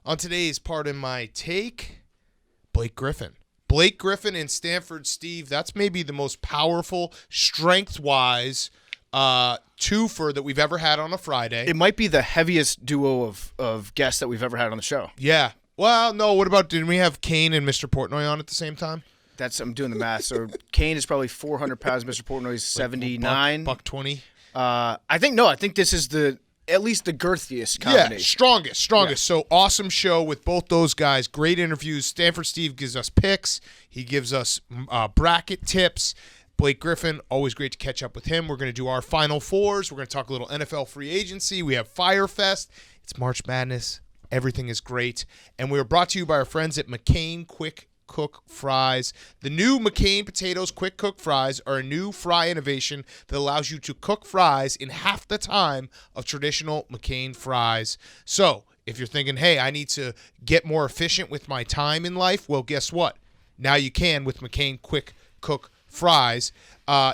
On today's Pardon My Take, Blake Griffin. Blake Griffin and Stanford Steve, that's maybe the most powerful, strength-wise twofer that we've ever had on a Friday. It might be the heaviest duo of guests that we've ever had on the show. Yeah. Well, no, what about, didn't we have Kane and Mr. Portnoy on at the same time? I'm doing the math. So Kane is probably 400 pounds. Mr. Portnoy is 79. Buck 20. I think this is at least the girthiest combination. Yeah, strongest. Yeah. So awesome show with both those guys. Great interviews. Stanford Steve gives us picks. He gives us bracket tips. Blake Griffin, always great to catch up with him. We're going to do our Final Fours. We're going to talk a little NFL free agency. We have Firefest. It's March Madness. Everything is great. And we are brought to you by our friends at McCain Quick Cook Fries. The new McCain Potatoes Quick Cook Fries are a new fry innovation that allows you to cook fries in half the time of traditional McCain fries. So, if you're thinking, hey, I need to get more efficient with my time in life, well, guess what? Now you can with McCain Quick Cook Fries.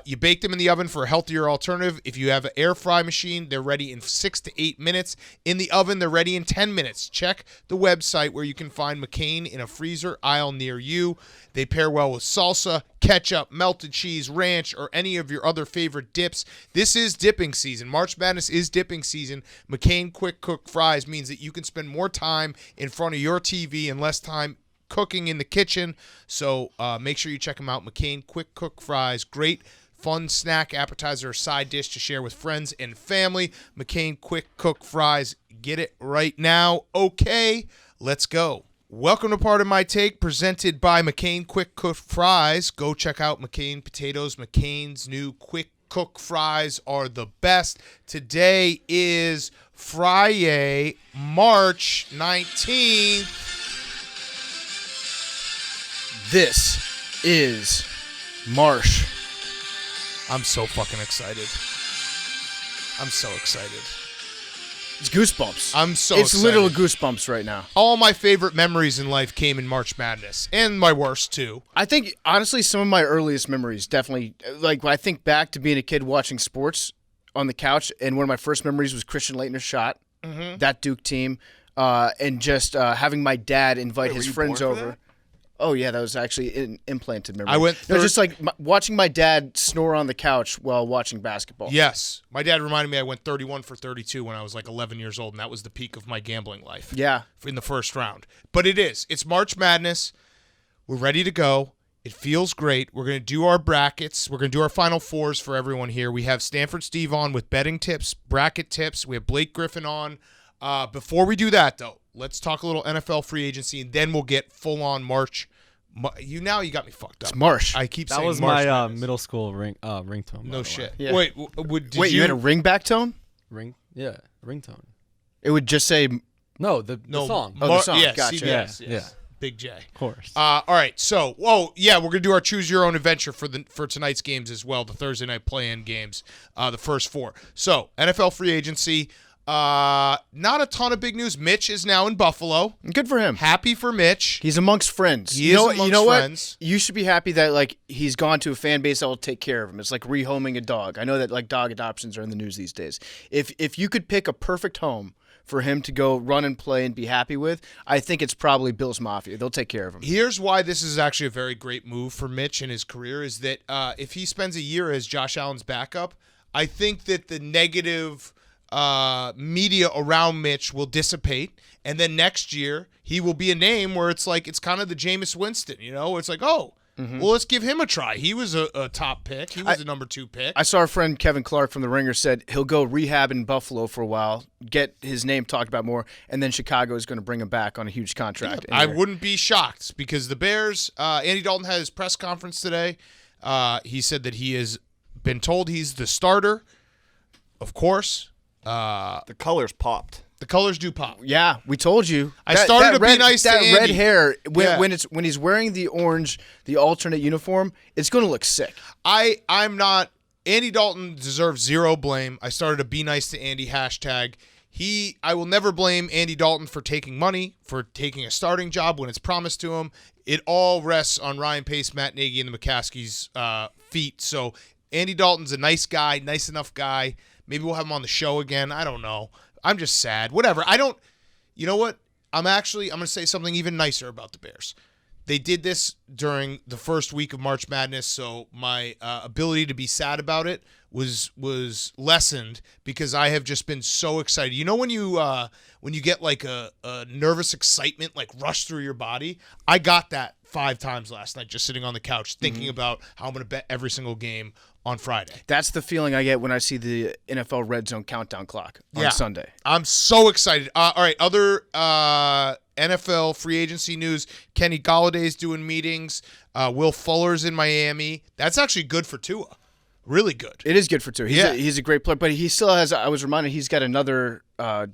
You bake them in the oven for a healthier alternative. If you have an air fry machine, they're ready in 6 to 8 minutes. In the oven, they're ready in 10 minutes. Check the website where you can find McCain in a freezer aisle near you. They pair well with salsa, ketchup, melted cheese, ranch, or any of your other favorite dips. This is dipping season. March Madness is dipping season. McCain Quick Cook Fries means that you can spend more time in front of your TV and less time cooking in the kitchen. So make sure you check them out. McCain Quick Cook Fries. Great fun snack, appetizer, or side dish to share with friends and family. McCain Quick Cook Fries. Get it right now. Okay, let's go. Welcome to Pardon My Take, presented by McCain Quick Cook Fries. Go check out McCain Potatoes. McCain's new Quick Cook Fries are the best. Today is Friday, March 19th. This is Marsh. I'm so fucking excited. I'm so excited. It's goosebumps. I'm so It's excited. literal goosebumps right now. All my favorite memories in life came in March Madness, and my worst too. I think, honestly, some of my earliest memories definitely, like, when I think back to being a kid watching sports on the couch, and one of my first memories was Christian Laettner's shot, that Duke team, and just having my dad invite his friends over. Oh, yeah, that was actually an implanted memory. I went just like watching my dad snore on the couch while watching basketball. Yes. My dad reminded me I went 31 for 32 when I was like 11 years old, and that was the peak of my gambling life. Yeah. In the first round. But it is. It's March Madness. We're ready to go. It feels great. We're going to do our brackets. We're going to do our Final Fours for everyone here. We have Stanford Steve on with betting tips, bracket tips. We have Blake Griffin on. Before we do that, though, let's talk a little NFL free agency, and then we'll get full-on March. You got me fucked up. It's Marsh. I keep saying March. That was my middle school ringtone. No shit. Yeah. Wait, you had a ringback tone? Yeah, ringtone. It would just say... No, the song. Oh, the song. Yeah, Gotcha. CBS, Yeah. yes. Big J. Of course. All right. So, we're going to do our Choose Your Own Adventure for tonight's games as well, the Thursday night play-in games, the first four. So, NFL free agency. Not a ton of big news. Mitch is now in Buffalo. Good for him. Happy for Mitch. He's amongst friends. He is amongst friends. What? You should be happy that like he's gone to a fan base that will take care of him. It's like rehoming a dog. I know that like dog adoptions are in the news these days. If you could pick a perfect home for him to go run and play and be happy with, I think it's probably Bills Mafia. They'll take care of him. Here's why this is actually a very great move for Mitch in his career is that if he spends a year as Josh Allen's backup, I think that the negative media around Mitch will dissipate, and then next year he will be a name where it's like it's kind of the Jameis Winston, it's like, well, let's give him a try. He was a top pick. He was a number 2 pick. I saw our friend Kevin Clark from The Ringer said he'll go rehab in Buffalo for a while, get his name talked about more, and then Chicago is going to bring him back on a huge contract. I wouldn't be shocked because the Bears, Andy Dalton had his press conference today. He said that he has been told he's the starter, of course. The colors popped. The colors do pop. Yeah, we told you. I started to be nice to Andy. That red hair, when Yeah. when he's wearing the orange, the alternate uniform, it's going to look sick. I'm not. Andy Dalton deserves zero blame. I started to be nice to Andy hashtag. I will never blame Andy Dalton for taking money, for taking a starting job when it's promised to him. It all rests on Ryan Pace, Matt Nagy, and the McCaskies' feet. So Andy Dalton's a nice guy, nice enough guy. Maybe we'll have him on the show again. I don't know. I'm just sad. Whatever. You know what? I'm going to say something even nicer about the Bears. They did this during the first week of March Madness, so my ability to be sad about it was lessened because I have just been so excited. You know when you get like a nervous excitement like rush through your body? I got that 5 times last night just sitting on the couch thinking about how I'm going to bet every single game on Friday. That's the feeling I get when I see the NFL Red Zone countdown clock on Sunday. I'm so excited. All right, other NFL free agency news. Kenny Galladay's doing meetings. Will Fuller's in Miami. That's actually good for Tua. Really good. It is good for Tua. He's a great player, but he still has. I was reminded he's got another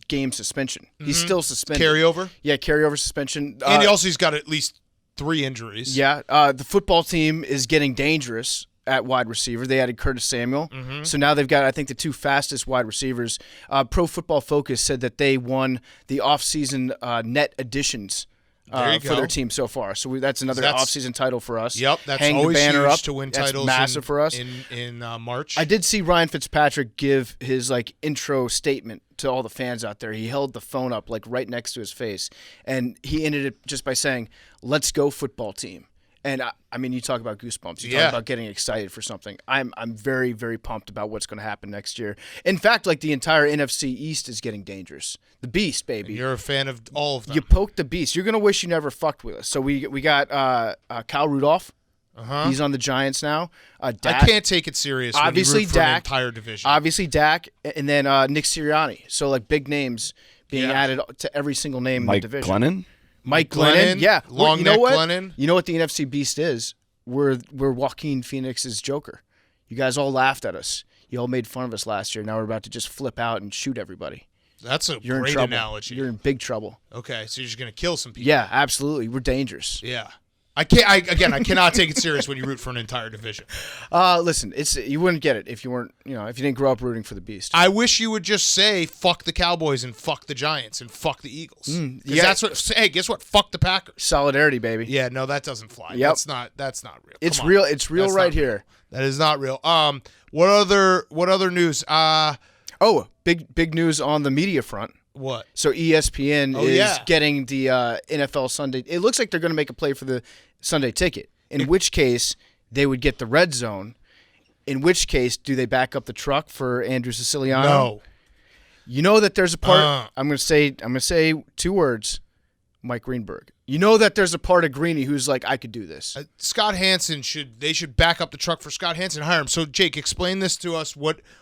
game suspension. He's still suspended. Carryover? Yeah, carryover suspension. And he's got at least 3 injuries. Yeah, the football team is getting dangerous at wide receiver. They added Curtis Samuel. So now they've got, I think, the 2 fastest wide receivers. Pro Football Focus said that they won the offseason net additions for their team so far. So that's another offseason title for us. Yep, that's Hang always the banner huge up. to win That's titles massive for us. in March. I did see Ryan Fitzpatrick give his intro statement to all the fans out there. He held the phone up right next to his face, and he ended it just by saying, "Let's go football team." And I mean, you talk about goosebumps. You talk about getting excited for something. I'm very, very pumped about what's going to happen next year. In fact, the entire NFC East is getting dangerous. The Beast, baby. And you're a fan of all of them. You poked the Beast. You're going to wish you never fucked with us. So we got Kyle Rudolph. He's on the Giants now. Dak, I can't take it serious. Obviously, when you root for Dak. an entire division. Obviously, Dak, and then Nick Sirianni. So big names being added to every single name in the division. Glennon? Mike Glennon, yeah. Long neck Glennon. You know what the NFC Beast is? We're Joaquin Phoenix's Joker. You guys all laughed at us. You all made fun of us last year. Now we're about to just flip out and shoot everybody. That's a You're great in trouble. analogy. You're in big trouble. Okay, so you're just going to kill some people. Yeah, absolutely. We're dangerous. Yeah. I cannot take it serious when you root for an entire division. Listen, you wouldn't get it if you weren't, if you didn't grow up rooting for the Beast. I wish you would just say fuck the Cowboys and fuck the Giants and fuck the Eagles. That's what. Hey, guess what? Fuck the Packers. Solidarity, baby. Yeah, no, that doesn't fly. Yep. That's not real. It's real. It's real right here. That is not real. What other news? Big news on the media front. What? So ESPN is getting the NFL Sunday. It looks like they're going to make a play for the Sunday ticket, in which case they would get the red zone. In which case, do they back up the truck for Andrew Siciliano? No. You know that there's a part. I'm going to say 2 words. Mike Greenberg. You know that there's a part of Greeny who's like, I could do this. Scott Hansen should back up the truck for Scott Hansen. Hire him. So Jake, explain this to us.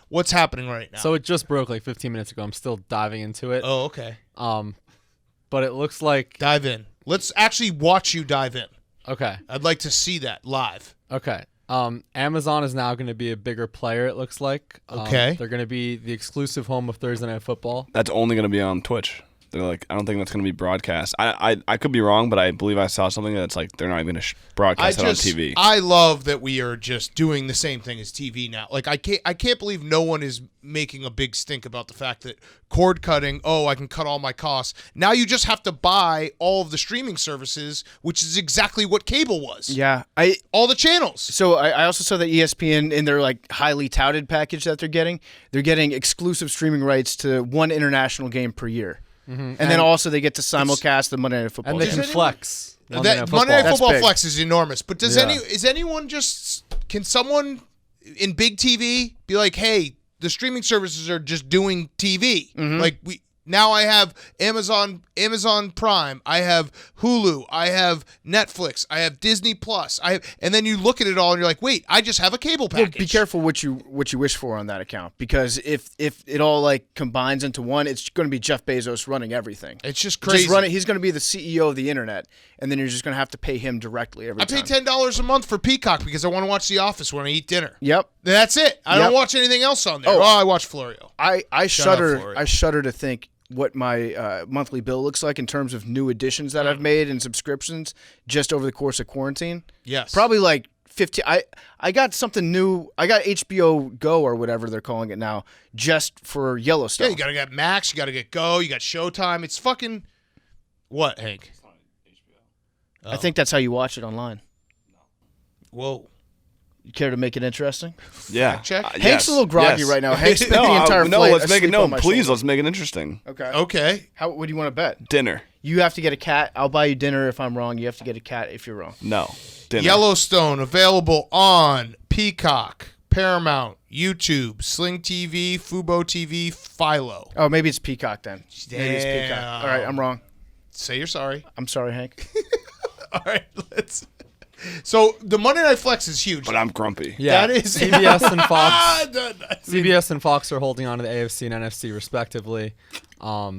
What's happening right now? So it just broke 15 minutes ago. I'm still diving into it. Oh, okay. But it looks like dive in. Let's actually watch you dive in. Okay. I'd like to see that live. Okay. Amazon is now going to be a bigger player, it looks like. Okay. They're going to be the exclusive home of Thursday Night Football. That's only going to be on Twitch. They're I don't think that's going to be broadcast. I could be wrong, but I believe I saw something that's they're not even going to broadcast it on TV. I love that we are just doing the same thing as TV now. I can't believe no one is making a big stink about the fact that cord cutting, I can cut all my costs. Now you just have to buy all of the streaming services, which is exactly what cable was. Yeah. All the channels. So I also saw that ESPN, in their highly touted package that they're getting exclusive streaming rights to 1 international game per year. Mm-hmm. And then also they get to simulcast the Monday Night Football. And they can flex. Monday Night Football flex is enormous. But can someone in big TV be like, hey, the streaming services are just doing TV? Mm-hmm. Now I have Amazon Prime, I have Hulu, I have Netflix, I have Disney Plus, and then you look at it all and you're like, wait, I just have a cable package. Well, be careful what you wish for on that account, because if it all combines into one, it's going to be Jeff Bezos running everything. It's just crazy. He's going to be the CEO of the internet, and then you're just going to have to pay him directly every time. I pay $10 a month for Peacock because I want to watch The Office when I eat dinner. Yep. That's it. I don't watch anything else on there. I watch Florio. I shudder to think what my monthly bill looks like in terms of new additions that I've made and subscriptions just over the course of quarantine. Yes. Probably 50. I got something new. I got HBO Go or whatever they're calling it now just for Yellowstone. Yeah, you got to get Max, you got to get Go, you got Showtime. It's fucking what, Hank? I think that's how you watch it online. Whoa. You care to make it interesting? Yeah. Check. Hank's yes, a little groggy yes. right now. Hank spent the No, entire no, flight let's make it. asleep No, on my please, shoulder. let's make it interesting. Okay. Okay. What do you want to bet? Dinner. You have to get a cat. I'll buy you dinner if I'm wrong. You have to get a cat if you're wrong. No. Dinner. Yellowstone available on Peacock, Paramount, YouTube, Sling TV, Fubo TV, Philo. Oh, maybe it's Peacock then. Maybe it's Damn. Peacock. All right, I'm wrong. Say you're sorry. I'm sorry, Hank. All right, let's. So the Monday Night Flex is huge. But I'm grumpy. Yeah, That is CBS and Fox. Ah, CBS and Fox are holding on to the AFC and NFC respectively.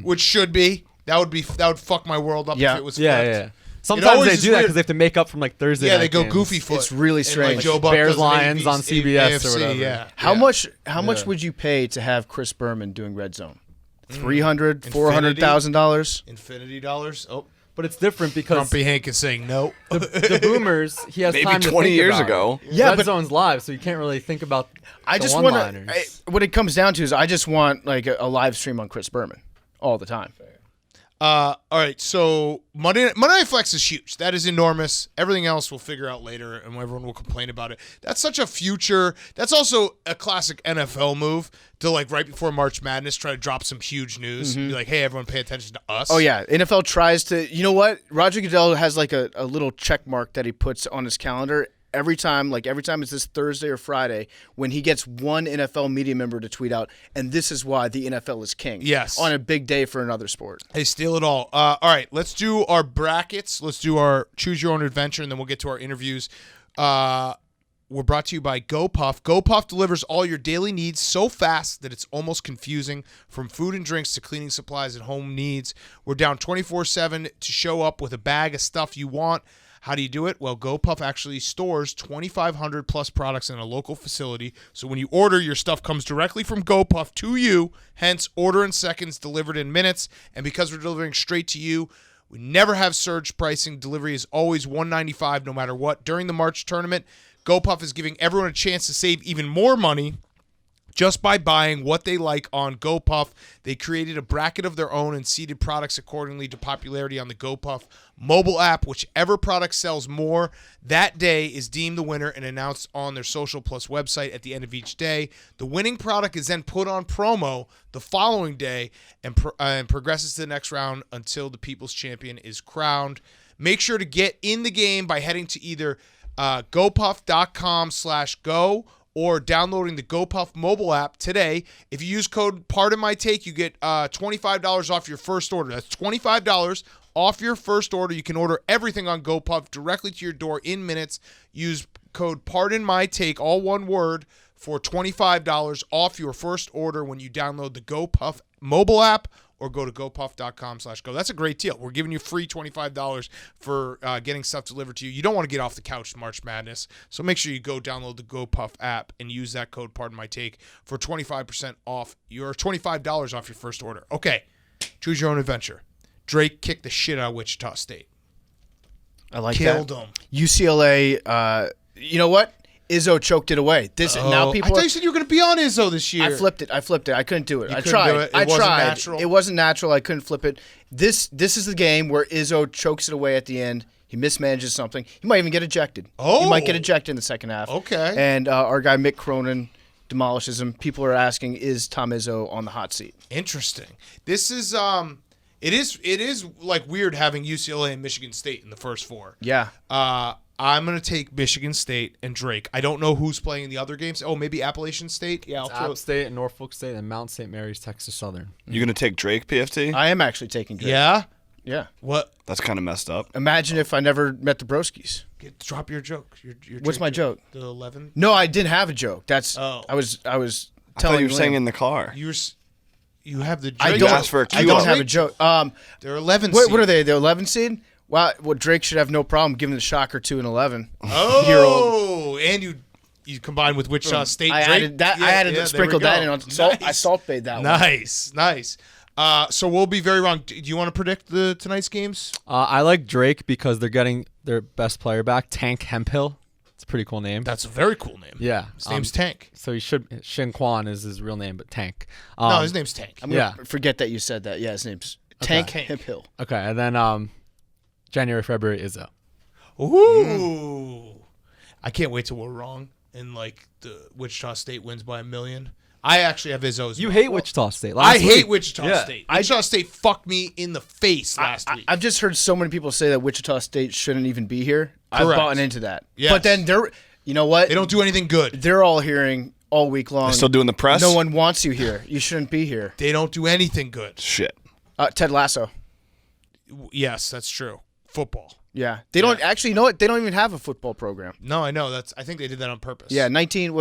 which should be that would fuck my world up Yeah. if it was Yeah, flipped. yeah. Sometimes always they is do that weird. because they have to make up from like Thursday. Yeah, night they go games. goofy foot. It's really And, strange. Like Joe Buck Bears does an Lions on CBS or whatever. Yeah. How yeah. much would you pay to have Chris Berman doing Red Zone? $300,000, $400,000? Infinity dollars. Oh, But it's different because Grumpy Hank is saying no. the Boomers, he has Maybe time to 20 think years about ago. It. Yeah, Red but- Zone's live, so you can't really think about I the just want one-liners. to. What it comes down to is I just want like a live stream on Chris Berman all the time. All right, so Monday Night Flex is huge. That is enormous. Everything else we'll figure out later, and everyone will complain about it. That's such a future. That's also a classic NFL move to like right before March Madness try to drop some huge news. Be like, hey, everyone, pay attention to us. Oh yeah, NFL tries to. You know what? Roger Goodell has like a little check mark that he puts on his calendar every time. Like every time it's this Thursday or Friday when he gets one NFL media member to tweet out, and this is why the NFL is king. Yes. On a big day for another sport. Hey, steal it all. All right, let's do our brackets. Let's do our choose your own adventure, and then we'll get to our interviews. We're brought to you by GoPuff. GoPuff delivers all your daily needs so fast that it's almost confusing, from food and drinks to cleaning supplies and home needs. We're down 24/7 to show up with a bag of stuff you want. How do you do it? Well, GoPuff actually stores 2,500 plus products in a local facility. So when you order, your stuff comes directly from GoPuff to you. Hence, order in seconds, delivered in minutes. And because we're delivering straight to you, we never have surge pricing. Delivery is always $195 no matter what. During the March tournament, GoPuff is giving everyone a chance to save even more money just by buying what they like on GoPuff. They created a bracket of their own and seeded products accordingly to popularity on the GoPuff mobile app. Whichever product sells more that day is deemed the winner and announced on their social plus website at the end of each day. The winning product is then put on promo the following day and progresses to the next round until the people's champion is crowned. Make sure to get in the game by heading to either gopuff.com/go or downloading the GoPuff mobile app today. If you use code PARDONMYTAKE, you get $25 off your first order. That's $25 off your first order. You can order everything on GoPuff directly to your door in minutes. Use code PARDONMYTAKE, all one word, for $25 off your first order when you download the GoPuff mobile app or go to gopuff.com/go. That's a great deal. We're giving you free $25 for getting stuff delivered to you. You don't want to get off the couch March Madness, so make sure you go download the GoPuff app and use that code PARDONMYTAKE for 25% off your $25 off your first order. Okay, choose your own adventure. Drake kicked the shit out of Wichita State. I like Killed that. them. UCLA. You know what? Izzo choked it away. Now I people. thought you said you were going to be on Izzo this year. I flipped it. I couldn't do it. You I couldn't tried. do it? It I wasn't tried. natural? It wasn't natural. I couldn't flip it. This is the game where Izzo chokes it away at the end. He mismanages something. He might even get ejected. He might get ejected in the second half. Okay. And our guy Mick Cronin demolishes him. People are asking, is Tom Izzo on the hot seat? Interesting. This is it is like weird having UCLA and Michigan State in the first four. Yeah. I'm going to take Michigan State and Drake. I don't know who's playing in the other games. Oh, maybe Appalachian State? Yeah, I'll throw App State and Norfolk State and Mount St. Mary's, Texas Southern. You gonna take Drake, PFT? I am actually taking Drake. Yeah? Yeah. What? That's kind of messed up. Imagine if I never met the Broskies. Drop your joke. Your What's my joke? The 11? No, I didn't have a joke. That's Oh. I was I thought telling you were saying Liam. in the car. You have the I Drake don't. joke. asked for a I cue don't up. have a joke. They're 11 What seed. are they? The 11 seed? Wow. Well, Drake should have no problem giving the shocker to an 11. Oh, year old. And you combined with Wichita State. I Drake? added that. Yeah, I added yeah, there we sprinkled that go. in on salt. I Nice. salt bayed that one. Nice. So we'll be very wrong. Do you want to predict tonight's games? I like Drake because they're getting their best player back, Tank Hemphill. It's a pretty cool name. That's a very cool name. Yeah. His name's Tank. So he should. Shin Kwan is his real name, but Tank. No, his name's Tank. I'm gonna forget that you said that. Yeah, his name's Tank Hemphill. Okay, and then January, February, Izzo. Ooh. I can't wait till we're wrong. and like the Wichita State wins by 1 million. I actually have Izzo as You well. hate Wichita State. I Last hate week. Wichita Yeah. State. Wichita State fucked me in the face last week. I've just heard so many people say that Wichita State shouldn't even be here. I've Correct. bought into that. Yes. But then you know what? They don't do anything good. They're all hearing all week long. They're still doing the press? No one wants you here. You shouldn't be here. They don't do anything good. Shit. Ted Lasso. Yes, that's true. Football. Yeah. They don't actually, you know what? They don't even have a football program. No, I know. I think they did that on purpose. Yeah, 1980s,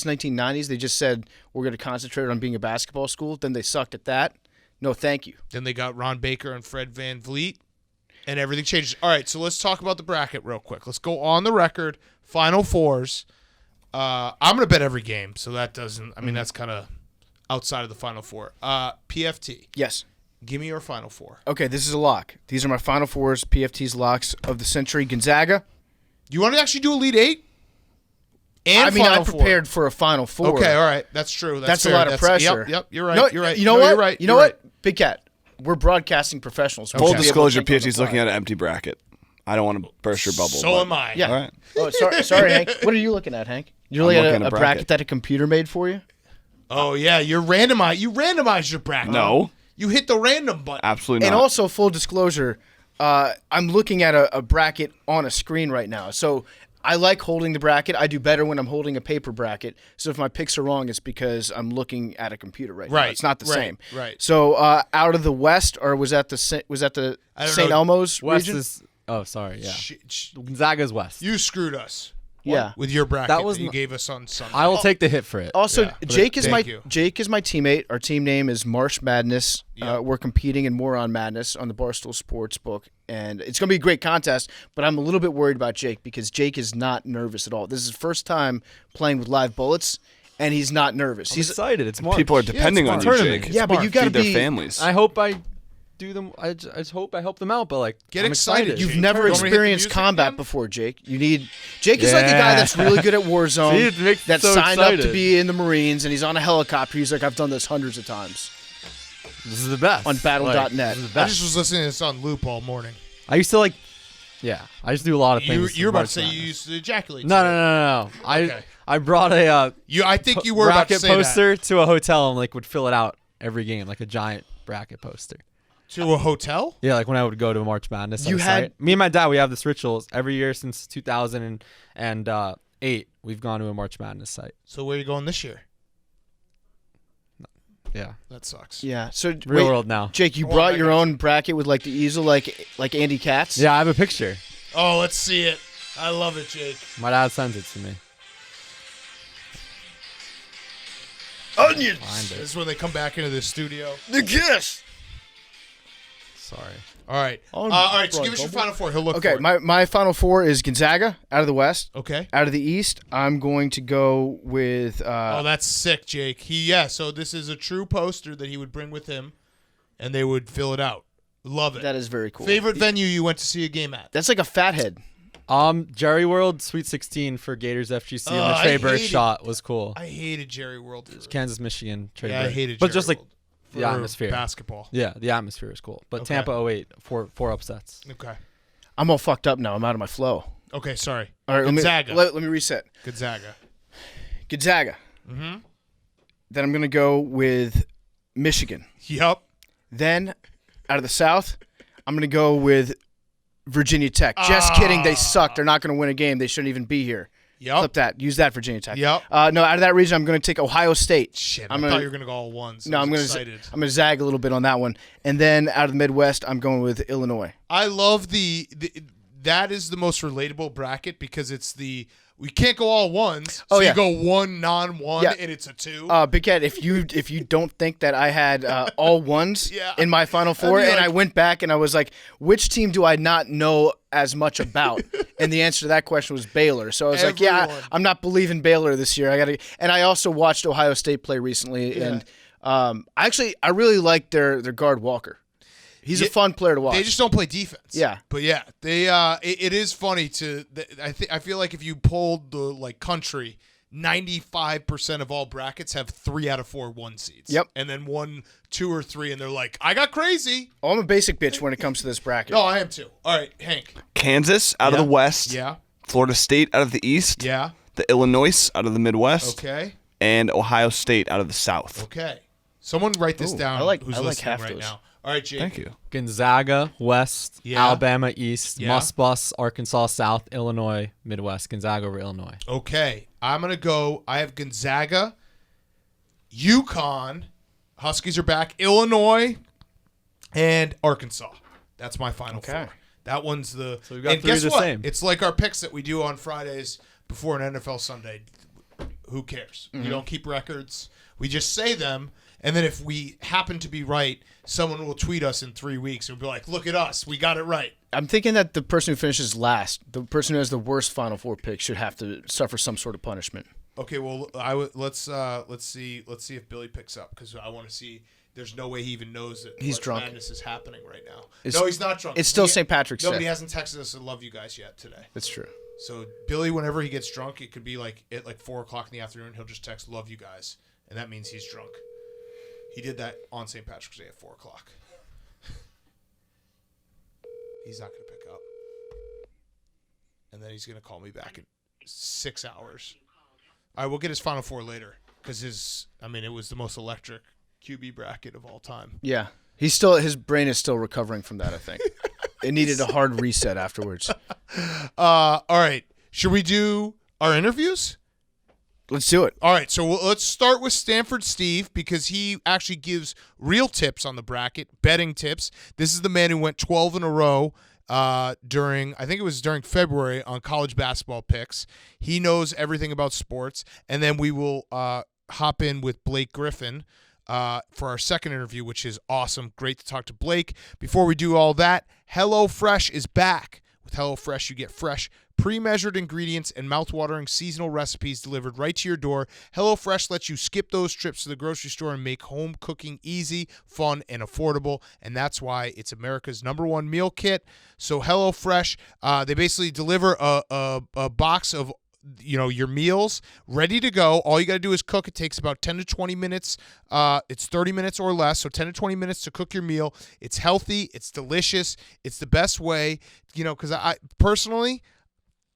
1990s, they just said we're going to concentrate on being a basketball school. Then they sucked at that. No, thank you. Then they got Ron Baker and Fred Van Vliet, and everything changed. All right, so let's talk about the bracket real quick. Let's go on the record. Final Fours. I'm going to bet every game, so that doesn't – I mean, that's kind of outside of the Final Four. PFT. Yes. Give me your Final Four. Okay, this is a lock. These are my Final Fours, PFT's locks of the century. Gonzaga. You want to actually do Elite Eight? And I mean, Final I prepared for a Final Four. Four. Okay, all right. That's true. That's a fair. lot of pressure. Yep, you're right. No, you're right. You know No, what? You're right. You know you're what? right. Big Cat. We're broadcasting professionals. Full We'll be able to disclosure, think on the PFT's fly. looking at an empty bracket. I don't want to burst your bubble. So but- am I. Yeah. All right. Oh, sorry, Hank. What are you looking at, Hank? You're looking at a bracket that a computer made for you? Oh, yeah. You randomized your bracket. No. You hit the random button. Absolutely And not. also, full disclosure, I'm looking at a bracket on a screen right now. So I like holding the bracket. I do better when I'm holding a paper bracket. So if my picks are wrong, it's because I'm looking at a computer right now. Right, It's not the right, same. right. So out of the West, or was that the I don't St. know. Elmo's West region? is. Oh, sorry. Yeah. Sh- Gonzaga's West. You screwed us. Yeah. With your bracket That was you n- gave us on Sunday. I will take the hit for it. Also, Yeah. Jake is Thank you. Jake is my teammate. Our team name is March Madness. Yeah. We're competing in Moron Madness on the Barstool Sports book, and it's going to be a great contest. But I'm a little bit worried about Jake because Jake is not nervous at all. This is his first time playing with live bullets, and he's not nervous. I'm He's excited. It's March. People are depending on you, tournament. Jake. Yeah, but you got to Feed their be. families. I hope I do them. I just hope I help them out. But like, Get I'm excited. You've Jake. never You want me to hit the experienced music combat again? before, Jake. Jake is like a guy Yeah. that's really good at See, Warzone, it makes me that's so signed up to excited. be in the Marines, and he's on a helicopter. He's like, I've done this hundreds of times This is the best. on Battle.net. This is the I best. just was listening to this on loop all morning. I used to like. Yeah, I used to do a lot of things. You were in about March to say you Madness. used to ejaculate. No, today. no. Okay. I brought a I think you were about to bracket say poster to a hotel and like would fill it out every game, like a giant bracket poster. that. To a hotel? Yeah, like when I would go to March Madness. You had- me and my dad. We have this ritual every year since 2008. We've gone to a March Madness site. So where are you going this year? Yeah, That sucks. Yeah. So real wait, world now. Jake, you Oh, brought I your got own bracket with like the easel, like Andy Katz. Yeah, I have a picture. Oh, let's see it. I love it, Jake. My dad sends it to me. Onions. Find This it. is when they come back into the studio. The kiss. Sorry. All right. On All right, so Broad give us your Global. final four. He'll look Okay, for it. my final four is Gonzaga out of the West. Okay. Out of the East, I'm going to go with. Oh, that's sick, Jake. So this is a true poster that he would bring with him, and they would fill it out. Love it. that is very cool. Favorite venue you went to see a game at? That's like a fathead. Jerry World Sweet 16 for Gators FGC Oh, and the I Trey Burke hate it. shot was cool. I hated Jerry World. Kansas, Michigan, Trey Yeah, Burke. I hated But Jerry just like World the for atmosphere. basketball. Yeah, the atmosphere is cool. But Okay. Tampa 08, four upsets. Okay. I'm all fucked up now. I'm out of my flow. Okay, sorry. All right, Gonzaga. let me reset. Gonzaga. Gonzaga. Mm-hmm. Then I'm going to go with Michigan. Yup. Then out of the South, I'm going to go with Virginia Tech. Just kidding. They suck. They're not going to win a game. They shouldn't even be here. Yup. Clip that. Use that, Virginia Tech. Yup. No, out of that region, I'm going to take Ohio State. Shit, I'm I gonna- thought you were going to go all ones. No, I I'm was going to excited. zag a little bit on that one. And then out of the Midwest, I'm going with Illinois. I love that is the most relatable bracket because it's we can't go all ones. So Oh, yeah. you go one non-one Yeah. and it's a two. Big Cat, if you don't think that I had all ones Yeah. in my Final Four, I'd be and like- I went back and I was like, which team do I not know as much about? And the answer to that question was Baylor. So I was like, yeah, Everyone. I'm not believing Baylor this year. And I also watched Ohio State play recently, and I really like their guard Walker. He's a fun player to watch. They just don't play defense. Yeah. But yeah, they it is funny I feel like if you polled the country, 95% of all brackets have 3 out of 4 1 seeds. Yep. And then 1, 2, or 3, and they're like, I got crazy. Oh, I'm a basic bitch when it comes to this bracket. No, I am too. All right, Hank. Kansas out of Yeah. the West. Yeah. Florida State out of the East. Yeah. the Illinois out of the Midwest, Okay. and Ohio State out of the South. Okay. Someone write this down. I like who's half listening right those. now. All right, Jake. Thank you. Gonzaga West, Yeah. Alabama East, Yeah. Muss, Arkansas South, Illinois Midwest. Gonzaga over Illinois. Okay. I'm going to go. I have Gonzaga, UConn, Huskies are back, Illinois, and Arkansas. That's my final four. That one's the. So we've got and three guess the what? same. It's like our picks that we do on Fridays before an NFL Sunday. Who cares? We don't keep records. We just say them. And then if we happen to be right, someone will tweet us in 3 weeks and be like, look at us. We got it right. I'm thinking that the person who finishes last, the person who has the worst Final Four pick, should have to suffer some sort of punishment. Okay, well, let's see if Billy picks up because I want to see. There's no way he even knows that He's March drunk. Madness is happening right now. It's- No, he's not drunk. It's still St. Patrick's Nobody Day. hasn't texted us and love you guys yet today. That's true. So Billy, whenever he gets drunk, it could be like at 4:00 in the afternoon. He'll just text "love you guys," and that means he's drunk. He did that on St. Patrick's Day at 4:00. He's not going to pick up, and then he's going to call me back in 6 hours. All right, we'll get his Final Four later because it was the most electric QB bracket of all time. Yeah. His brain is still recovering from that, I think. It needed a hard reset afterwards. All right, should we do our interviews? Let's do it. All right, so let's start with Stanford Steve because he actually gives real tips on the bracket, betting tips. This is the man who went 12 in a row during February on college basketball picks. He knows everything about sports. And then we will hop in with Blake Griffin for our second interview, which is awesome. Great to talk to Blake. Before we do all that, HelloFresh is back. With HelloFresh, you get fresh, pre-measured ingredients and mouth-watering seasonal recipes delivered right to your door. HelloFresh lets you skip those trips to the grocery store and make home cooking easy, fun, and affordable. And that's why it's America's #1 meal kit. So HelloFresh, they basically deliver a box of your meals ready to go. All you got to do is cook. It takes about 10 to 20 minutes. It's 30 minutes or less, so 10 to 20 minutes to cook your meal. It's healthy. It's delicious. It's the best way, because I personally,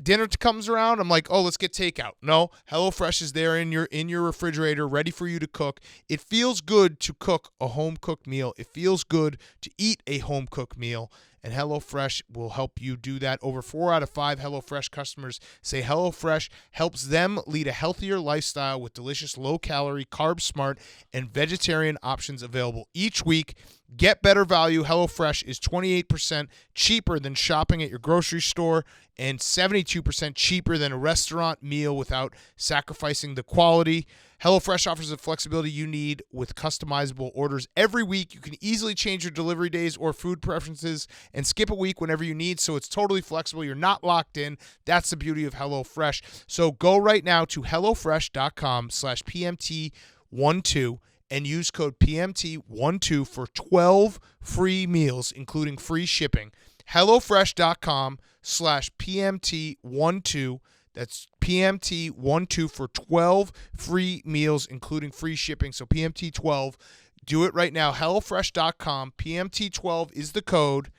dinner comes around, I'm like, oh, let's get takeout. No, HelloFresh is there in your refrigerator, ready for you to cook. It feels good to cook a home-cooked meal. It feels good to eat a home-cooked meal. And HelloFresh will help you do that. Over 4 out of 5 HelloFresh customers say HelloFresh helps them lead a healthier lifestyle with delicious low-calorie, carb-smart, and vegetarian options available each week. Get better value. HelloFresh is 28% cheaper than shopping at your grocery store and 72% cheaper than a restaurant meal without sacrificing the quality. HelloFresh offers the flexibility you need with customizable orders every week. You can easily change your delivery days or food preferences and skip a week whenever you need, so it's totally flexible. You're not locked in. That's the beauty of HelloFresh. So go right now to HelloFresh.com/PMT12 and use code PMT12 for 12 free meals, including free shipping. HelloFresh.com/PMT12. That's PMT12 for 12 free meals, including free shipping. So PMT12, do it right now. HelloFresh.com, PMT12 is the code.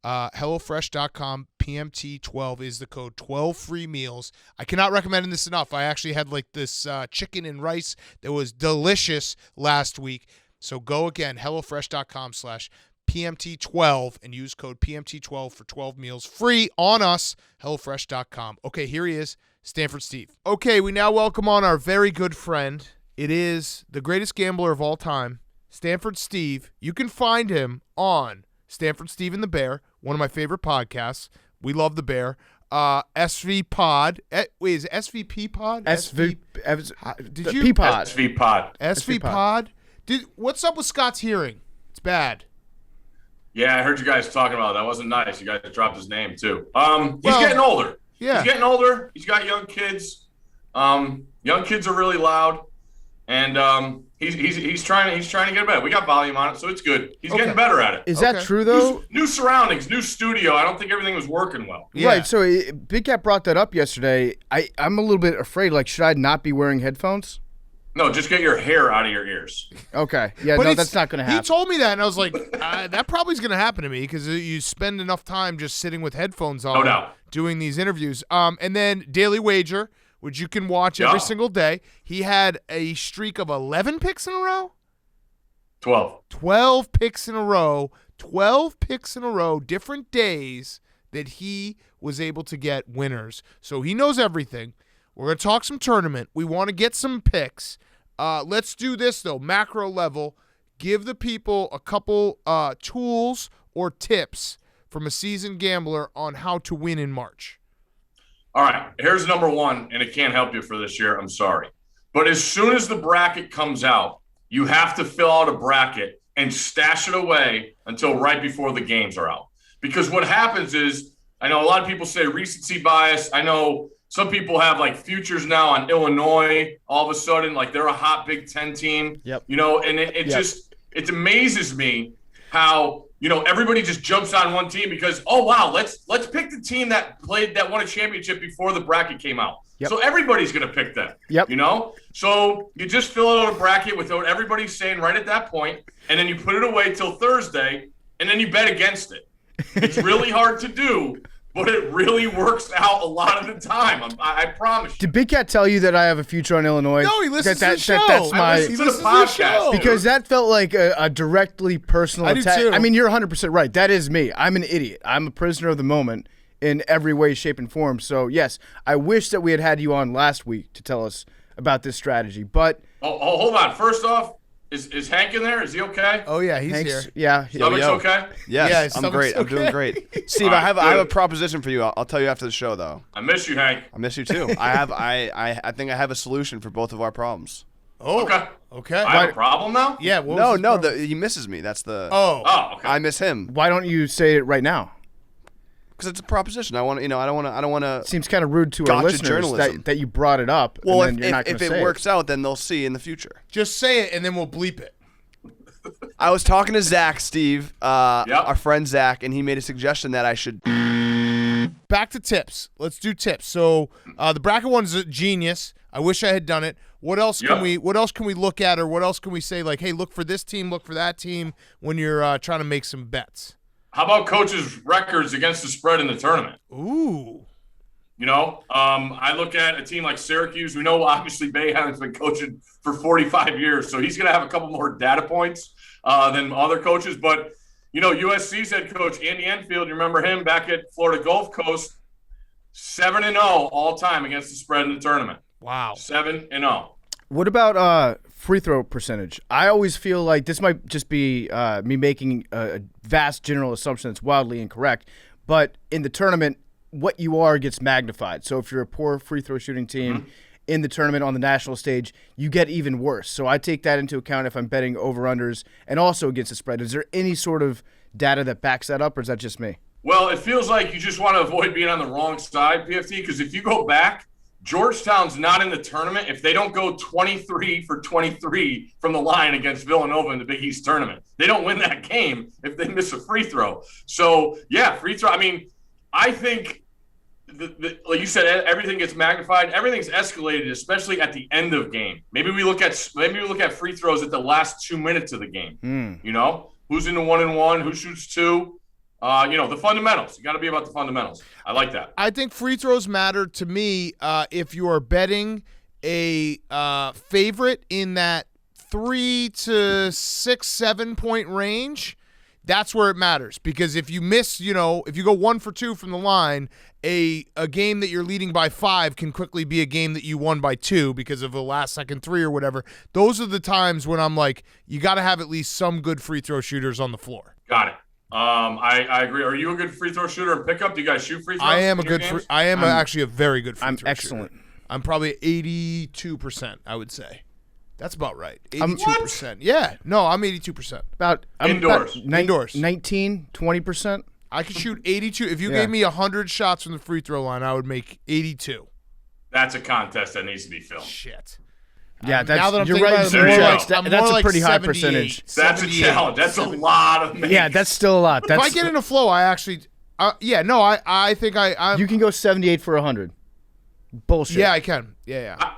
HelloFresh.com, PMT12 is the code. 12 free meals. I cannot recommend this enough. I actually had this chicken and rice that was delicious last week. So go again, HelloFresh.com/PMT12 and use code PMT12 for 12 meals free on us, HelloFresh.com. Okay, here he is, Stanford Steve. Okay, we now welcome on our very good friend. It is the greatest gambler of all time, Stanford Steve. You can find him on Stanford Steve and the Bear, one of my favorite podcasts. We love the Bear. SV Pod. Wait, is it SVP Pod? P-Pod. SV Pod. SV Pod. What's up with Scott's hearing? It's bad. Yeah, I heard you guys talking about it. That wasn't nice. You guys dropped his name too. He's getting older. Yeah. He's getting older. He's got young kids. Young kids are really loud, and he's trying to get better. We got volume on it, so it's good. He's getting better at it. Is that true, though? New surroundings, new studio. I don't think everything was working well. Yeah. Right, so Big Cat brought that up yesterday. I'm a little bit afraid, should I not be wearing headphones? No, just get your hair out of your ears. Okay. Yeah, But no, that's not going to happen. He told me that, and I was like, that probably is going to happen to me because you spend enough time just sitting with headphones on No doubt. doing these interviews. And then Daily Wager, which you can watch every single day. He had a streak of 11 picks in a row. 12. 12 picks in a row. 12 picks in a row, different days that he was able to get winners. So he knows everything. We're going to talk some tournament. We want to get some picks. Let's do this, though, macro level. Give the people a couple tools or tips from a seasoned gambler on how to win in March. All right, here's number one, and it can't help you for this year. I'm sorry. But as soon as the bracket comes out, you have to fill out a bracket and stash it away until right before the games are out. Because what happens is, I know a lot of people say recency bias. I know some people have like futures now on Illinois. All of a sudden, like they're a hot Big Ten team. Yep. You know, and it amazes me how, you know, everybody just jumps on one team because, oh wow, let's pick the team that won a championship before the bracket came out. Yep. So everybody's gonna pick them. Yep. You know? So you just fill out a bracket without everybody saying right at that point, and then you put it away till Thursday, and then you bet against it. It's really hard to do, but it really works out a lot of the time. I promise you. Did Big Cat tell you that I have a future on Illinois? No, he listens to the show. That's I my listen to the podcast. because that felt like a directly personal I do attack. too. I mean, you're 100% right. That is me. I'm an idiot. I'm a prisoner of the moment in every way, shape, and form. So yes, I wish that we had you on last week to tell us about this strategy. But Oh, hold on. First off, is Hank in there? Is he okay? Oh, yeah, he's Hank's, here. yeah, Stomach's yo. okay? Yes, Yeah, his I'm stomach's great. I'm doing okay. great. Steve, All right, I have a good. proposition for you. I'll tell you after the show, though. I miss you, Hank. I miss you too. I think I have a solution for both of our problems. Oh, Okay. okay. I have a problem now? Yeah, what was his problem? He misses me. That's the. Oh, Oh, okay. I miss him Why don't you say it right now? because it's a proposition. I want to. I don't want to. Seems kind of rude to our Gotcha listeners journalism. that you brought it up. Well, and then you're not if gonna it say works out, then they'll see in the future. just say it, and then we'll bleep it. I was talking to Zach, Steve, Yep. our friend Zach, and he made a suggestion that I should. Back to tips. Let's do tips. So the bracket one's a genius. I wish I had done it. What else can Yeah. What else can we look at, or what else can we say? Like, hey, look for this team, look for that team when you're trying to make some bets. How about coaches' records against the spread in the tournament? Ooh. You know, I look at a team like Syracuse. We know obviously Boeheim's been coaching for 45 years, so he's going to have a couple more data points than other coaches. But, you know, USC's head coach, Andy Enfield, you remember him back at Florida Gulf Coast, 7-0 all time against the spread in the tournament. Wow. 7-0. What about free throw percentage? I always feel like this might just be me making a vast general assumption that's wildly incorrect, but in the tournament, what you are gets magnified. So if you're a poor free throw shooting team in the tournament on the national stage, you get even worse. So I take that into account if I'm betting over-unders and also against the spread. Is there any sort of data that backs that up, or is that just me? Well, it feels like you just want to avoid being on the wrong side, PFT, because if you go back, Georgetown's not in the tournament if they don't go 23 for 23 from the line against Villanova in the Big East tournament. They don't win that game if they miss a free throw. So, yeah, free throw. I mean, I think, like you said, everything gets magnified. Everything's escalated, especially at the end of game. Maybe we look at free throws at the last 2 minutes of the game. You know, who's in the 1-and-1, who shoots two. You know, the fundamentals. You got to be about the fundamentals. I like that. I think free throws matter to me if you are betting a favorite in that 3 to 6, 7 point range. That's where it matters, because if you miss, you know, if you go 1 for 2 from the line, a game that you're leading by 5 can quickly be a game that you won by 2 because of a last second 3 or whatever. Those are the times when I'm like, you got to have at least some good free throw shooters on the floor. Got it. I agree. Are you a good free throw shooter in pickup? Do you guys shoot free throws? I am in your games? actually a very good free I'm throw excellent. shooter. I'm probably 82%, I would say. That's about right. 82%. Yeah. No, I'm 82%. I'm Indoors. Indoors. 19, 20%. I could shoot 82. If you Yeah. gave me 100 shots from the free throw line, I would make 82. That's a contest that needs to be filled. Shit. Yeah, that's, now that I'm you're thinking right. about it, More there you like, go. I'm that's more a like pretty high 78, percentage. That's a 78, challenge. That's 70. a lot of minutes. Yeah, that's still a lot. If That's I get in a flow, I actually I think I'm you can go 78 for 100. Bullshit. Yeah, I can. Yeah.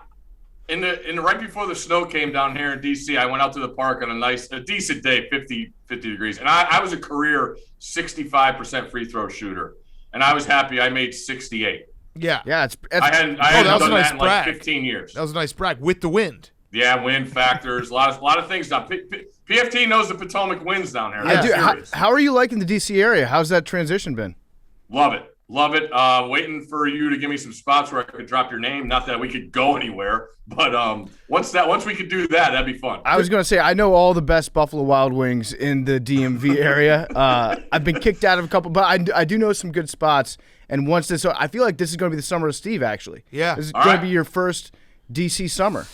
In the right before the snow came down here in DC, I went out to the park on a decent day, 50 degrees, and I was a career 65% free throw shooter, and I was happy. I made 68. Yeah. Yeah, I hadn't that was a done nice that in like brag. 15 years. That was a nice brag with the wind. Yeah, wind factors, a lot of things down. PFT knows the Potomac winds down here. I I'm do. serious. How are you liking the DC area? How's that transition been? Love it. Waiting for you to give me some spots where I could drop your name. Not that we could go anywhere, but once we could do that, that'd be fun. I was going to say, I know all the best Buffalo Wild Wings in the DMV area. I've been kicked out of a couple, but I do know some good spots. And I feel like this is going to be the summer of Steve, actually. Yeah. This is going to be your first DC summer.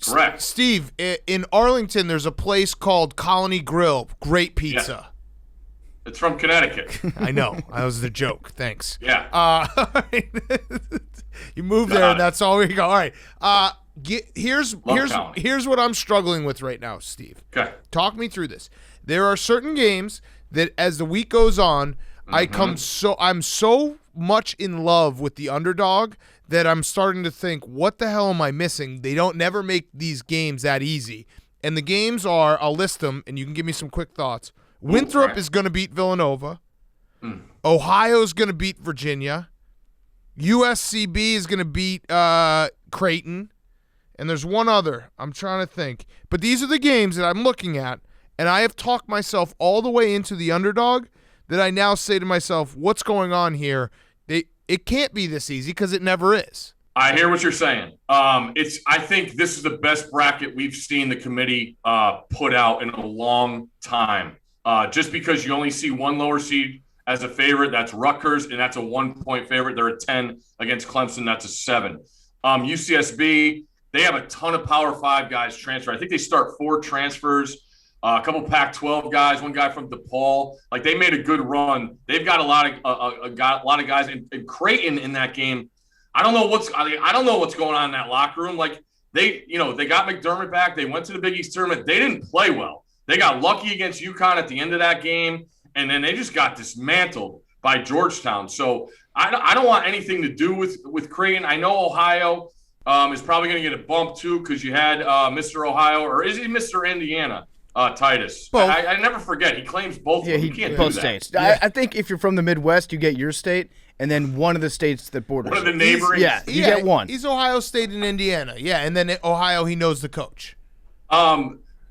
Correct. Steve, in Arlington, there's a place called Colony Grill. Great pizza. Yeah. It's from Connecticut. I know. That was the joke. Thanks. Yeah. You moved there, and that's all we got. All right. Here's what I'm struggling with right now, Steve. Okay. Talk me through this. There are certain games that, as the week goes on, I'm so much in love with the underdog that I'm starting to think, what the hell am I missing? They don't never make these games that easy. And the games are, I'll list them, and you can give me some quick thoughts. Winthrop is going to beat Villanova. Ohio's going to beat Virginia. USCB is going to beat Creighton. And there's one other. I'm trying to think. But these are the games that I'm looking at, and I have talked myself all the way into the underdog that I now say to myself, what's going on here? It can't be this easy because it never is. I hear what you're saying. I think this is the best bracket we've seen the committee put out in a long time. Just because you only see one lower seed as a favorite, that's Rutgers, and that's a 1-point favorite. They're a 10 against Clemson. That's a 7. UCSB, they have a ton of Power 5 guys transfer. I think they start 4 transfers, a couple Pac-12 guys, one guy from DePaul. Like, they made a good run. They've got a lot of guys. And Creighton in that game, I don't know what's going on in that locker room. Like, they got McDermott back. They went to the Big East tournament. They didn't play well. They got lucky against UConn at the end of that game, and then they just got dismantled by Georgetown. So I don't want anything to do with Creighton. I know Ohio is probably going to get a bump too because you had Mr. Ohio, or is he Mr. Indiana, Titus? Both. I never forget. He claims both. Yeah, You can't both do that. states. Yeah. I think if you're from the Midwest, you get your state, and then one of the states that borders. One of the it. neighboring. You get one. He's Ohio State and Indiana. Yeah, and then Ohio, he knows the coach.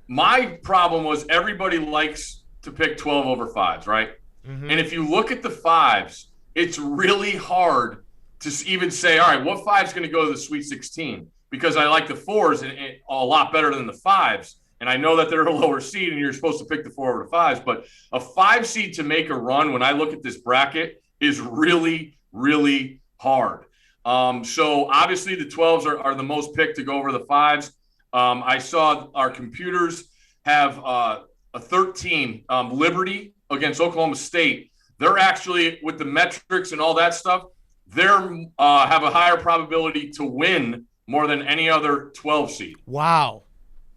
My problem was everybody likes to pick 12 over 5s, right? Mm-hmm. And if you look at the 5s, it's really hard to even say, all right, what 5's going to go to the Sweet 16? Because I like the 4s a lot better than the 5s. And I know that they're a lower seed and you're supposed to pick the 4 over the 5s. But a 5 seed to make a run when I look at this bracket is really, really hard. So obviously the 12s are the most picked to go over the 5s. I saw our computers have a 13 Liberty against Oklahoma State. They're actually, with the metrics and all that stuff, they're have a higher probability to win more than any other 12 seed. Wow.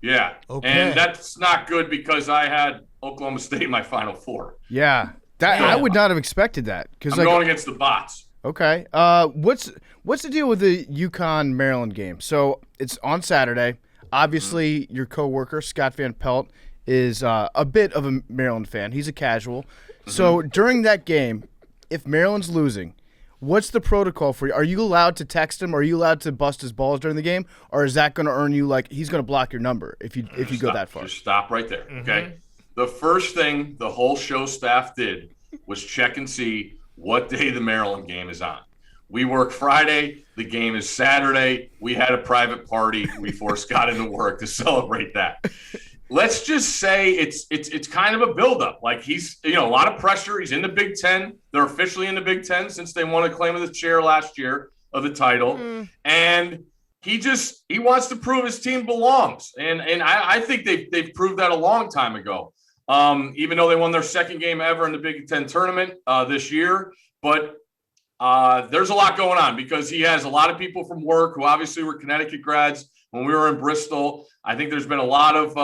Yeah. Okay. And that's not good because I had Oklahoma State in my Final Four. Yeah. I would not have expected that. I'm going against the bots. Okay. What's the deal with the UConn Maryland game? So it's on Saturday. Obviously, your coworker Scott Van Pelt is a bit of a Maryland fan. He's a casual. Mm-hmm. So during that game, if Maryland's losing, what's the protocol for you? Are you allowed to text him? Are you allowed to bust his balls during the game? Or is that going to earn you, like, he's going to block your number if you go that far? Just stop right there, okay? The first thing the whole show staff did was check and see what day the Maryland game is on. We work Friday. The game is Saturday. We had a private party. We forced Scott into work to celebrate that. Let's just say it's kind of a buildup. Like, he's, a lot of pressure. He's in the Big Ten. They're officially in the Big Ten since they won a claim of the chair last year of the title. And he wants to prove his team belongs. And I think they've proved that a long time ago. Even though they won their second game ever in the Big Ten tournament this year. But there's a lot going on because he has a lot of people from work who obviously were Connecticut grads when we were in Bristol. I think there's been a lot of,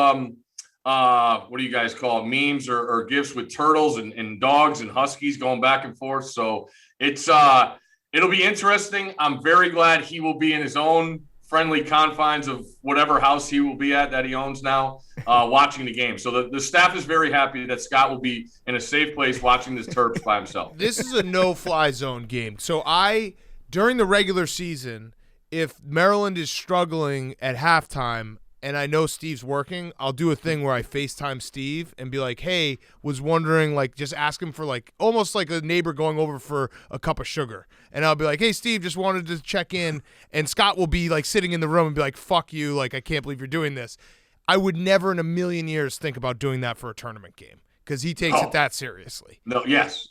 what do you guys call it, memes or gifs with turtles and dogs and huskies going back and forth. So it'll be interesting. I'm very glad he will be in his own friendly confines of whatever house he will be at that he owns now, watching the game. So the staff is very happy that Scott will be in a safe place watching this Terps by himself. This is a no-fly zone game. So I during the regular season, if Maryland is struggling at halftime and I know Steve's working, I'll do a thing where I FaceTime Steve and be like, hey, was wondering, like, just ask him for, like, almost like a neighbor going over for a cup of sugar. And I'll be like, hey, Steve, just wanted to check in. And Scott will be, like, sitting in the room and be like, fuck you, like, I can't believe you're doing this. I would never in a million years think about doing that for a tournament game because he takes it that seriously. No, yes.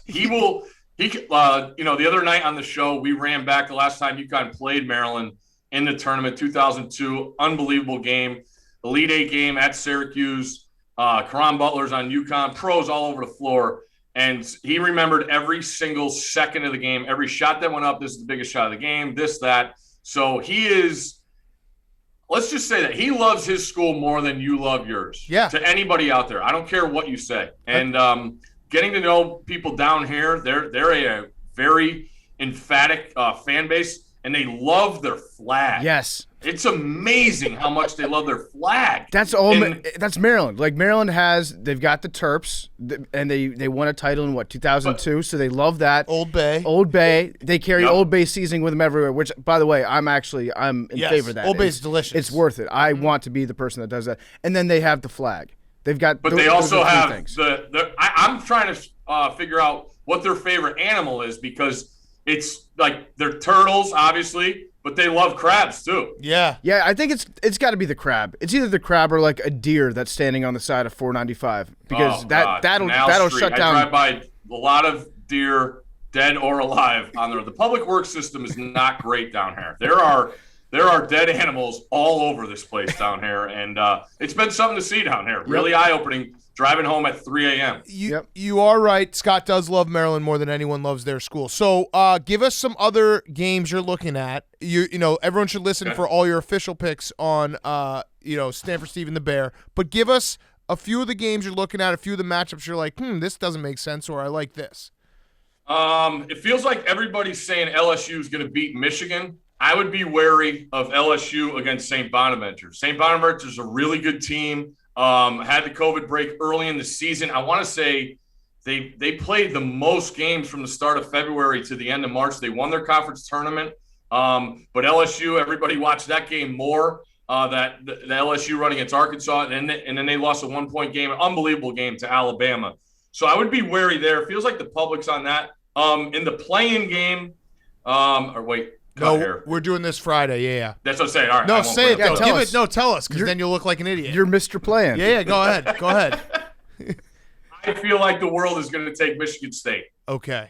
He will. The other night on the show, we ran back the last time UConn played Maryland in the tournament, 2002. Unbelievable game. Elite Eight game at Syracuse. Karan Butler's on UConn. Pros all over the floor. And he remembered every single second of the game, every shot that went up. This is the biggest shot of the game, this, that. So he is, let's just say that he loves his school more than you love yours. Yeah. To anybody out there. I don't care what you say. And getting to know people down here, they're a very emphatic fan base. And they love their flag. Yes. It's amazing how much they love their flag. That's all. That's Maryland. Like Maryland they've got the Terps, and they won a title in 2002. So they love that. Old Bay. They carry Old Bay seasoning with them everywhere. Which, by the way, I'm in favor of that. Old Bay's delicious. It's worth it. I want to be the person that does that. And then they have the flag. They've got. But they also have I'm trying to figure out what their favorite animal is because it's like they're turtles, obviously. But they love crabs too. Yeah, I think it's got to be the crab. It's either the crab or like a deer that's standing on the side of 495 because that'll shut down. I drive by a lot of deer, dead or alive, on there. The public works system is not great down here. There are dead animals all over this place down here, and it's been something to see down here. Really eye-opening. Driving home at 3 a.m. You are right. Scott does love Maryland more than anyone loves their school. So give us some other games you're looking at. You know, everyone should listen for all your official picks on Stanford Steve and the Bear. But give us a few of the games you're looking at, a few of the matchups you're like, this doesn't make sense, or I like this. It feels like everybody's saying LSU is going to beat Michigan. I would be wary of LSU against St. Bonaventure. St. Bonaventure is a really good team. Had the COVID break early in the season. I want to say they played the most games from the start of February to the end of March. They won their conference tournament. But LSU, everybody watched that game more, that the LSU run against Arkansas. And then they lost a 1-point game, an unbelievable game to Alabama. So I would be wary there. It feels like the public's on that. In the play-in game, we're doing this Friday. Yeah. That's what I'm saying. All right. No, say it. Tell us, because then you'll look like an idiot. You're Mr. Plan. Yeah. Go ahead. I feel like the world is going to take Michigan State. Okay.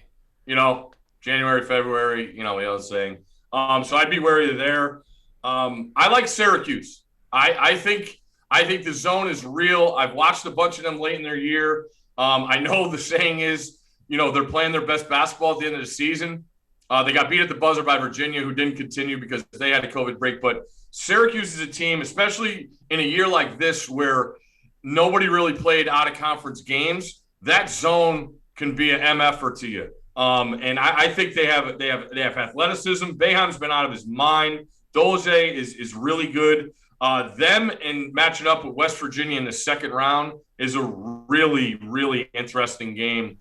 January, February. The other saying. So I'd be wary there. I like Syracuse. I think the zone is real. I've watched a bunch of them late in their year. I know the saying is, they're playing their best basketball at the end of the season. They got beat at the buzzer by Virginia, who didn't continue because they had a COVID break. But Syracuse is a team, especially in a year like this where nobody really played out-of-conference games, that zone can be an MF-er to you. And I think they have athleticism. Boeheim's been out of his mind. Doze is really good. Them and matching up with West Virginia in the second round is a really, really interesting game.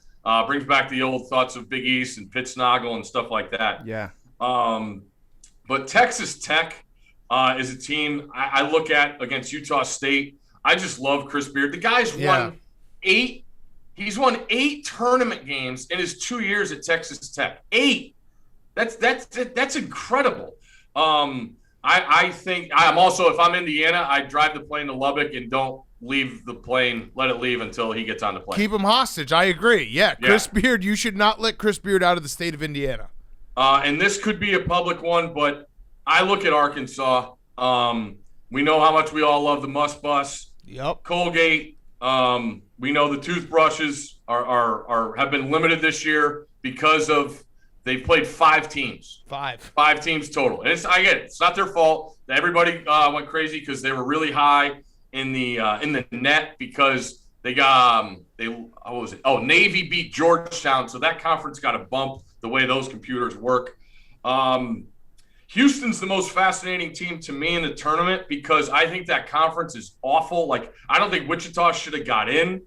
Brings back the old thoughts of Big East and Pittsnogle and stuff like that. Yeah. But Texas Tech is a team I look at against Utah State. I just love Chris Beard. The guy's won 8. He's won 8 tournament games in his 2 years at Texas Tech. 8. That's incredible. I think I'm also, if I'm Indiana, I drive the plane to Lubbock and don't leave the plane, let it leave until he gets on the plane. Keep him hostage. I agree. Yeah, Chris Beard, you should not let Chris Beard out of the state of Indiana. And this could be a public one, but I look at Arkansas. We know how much we all love the Must Bus. Yep. Colgate. We know the toothbrushes have been limited this year because of they've played 5 teams. 5 teams total. And I get it. It's not their fault. Everybody went crazy because they were really high in the net because they got Navy beat Georgetown, so that conference got a bump the way those computers work. Houston's the most fascinating team to me in the tournament because I think that conference is awful. Like, I don't think Wichita should have got in,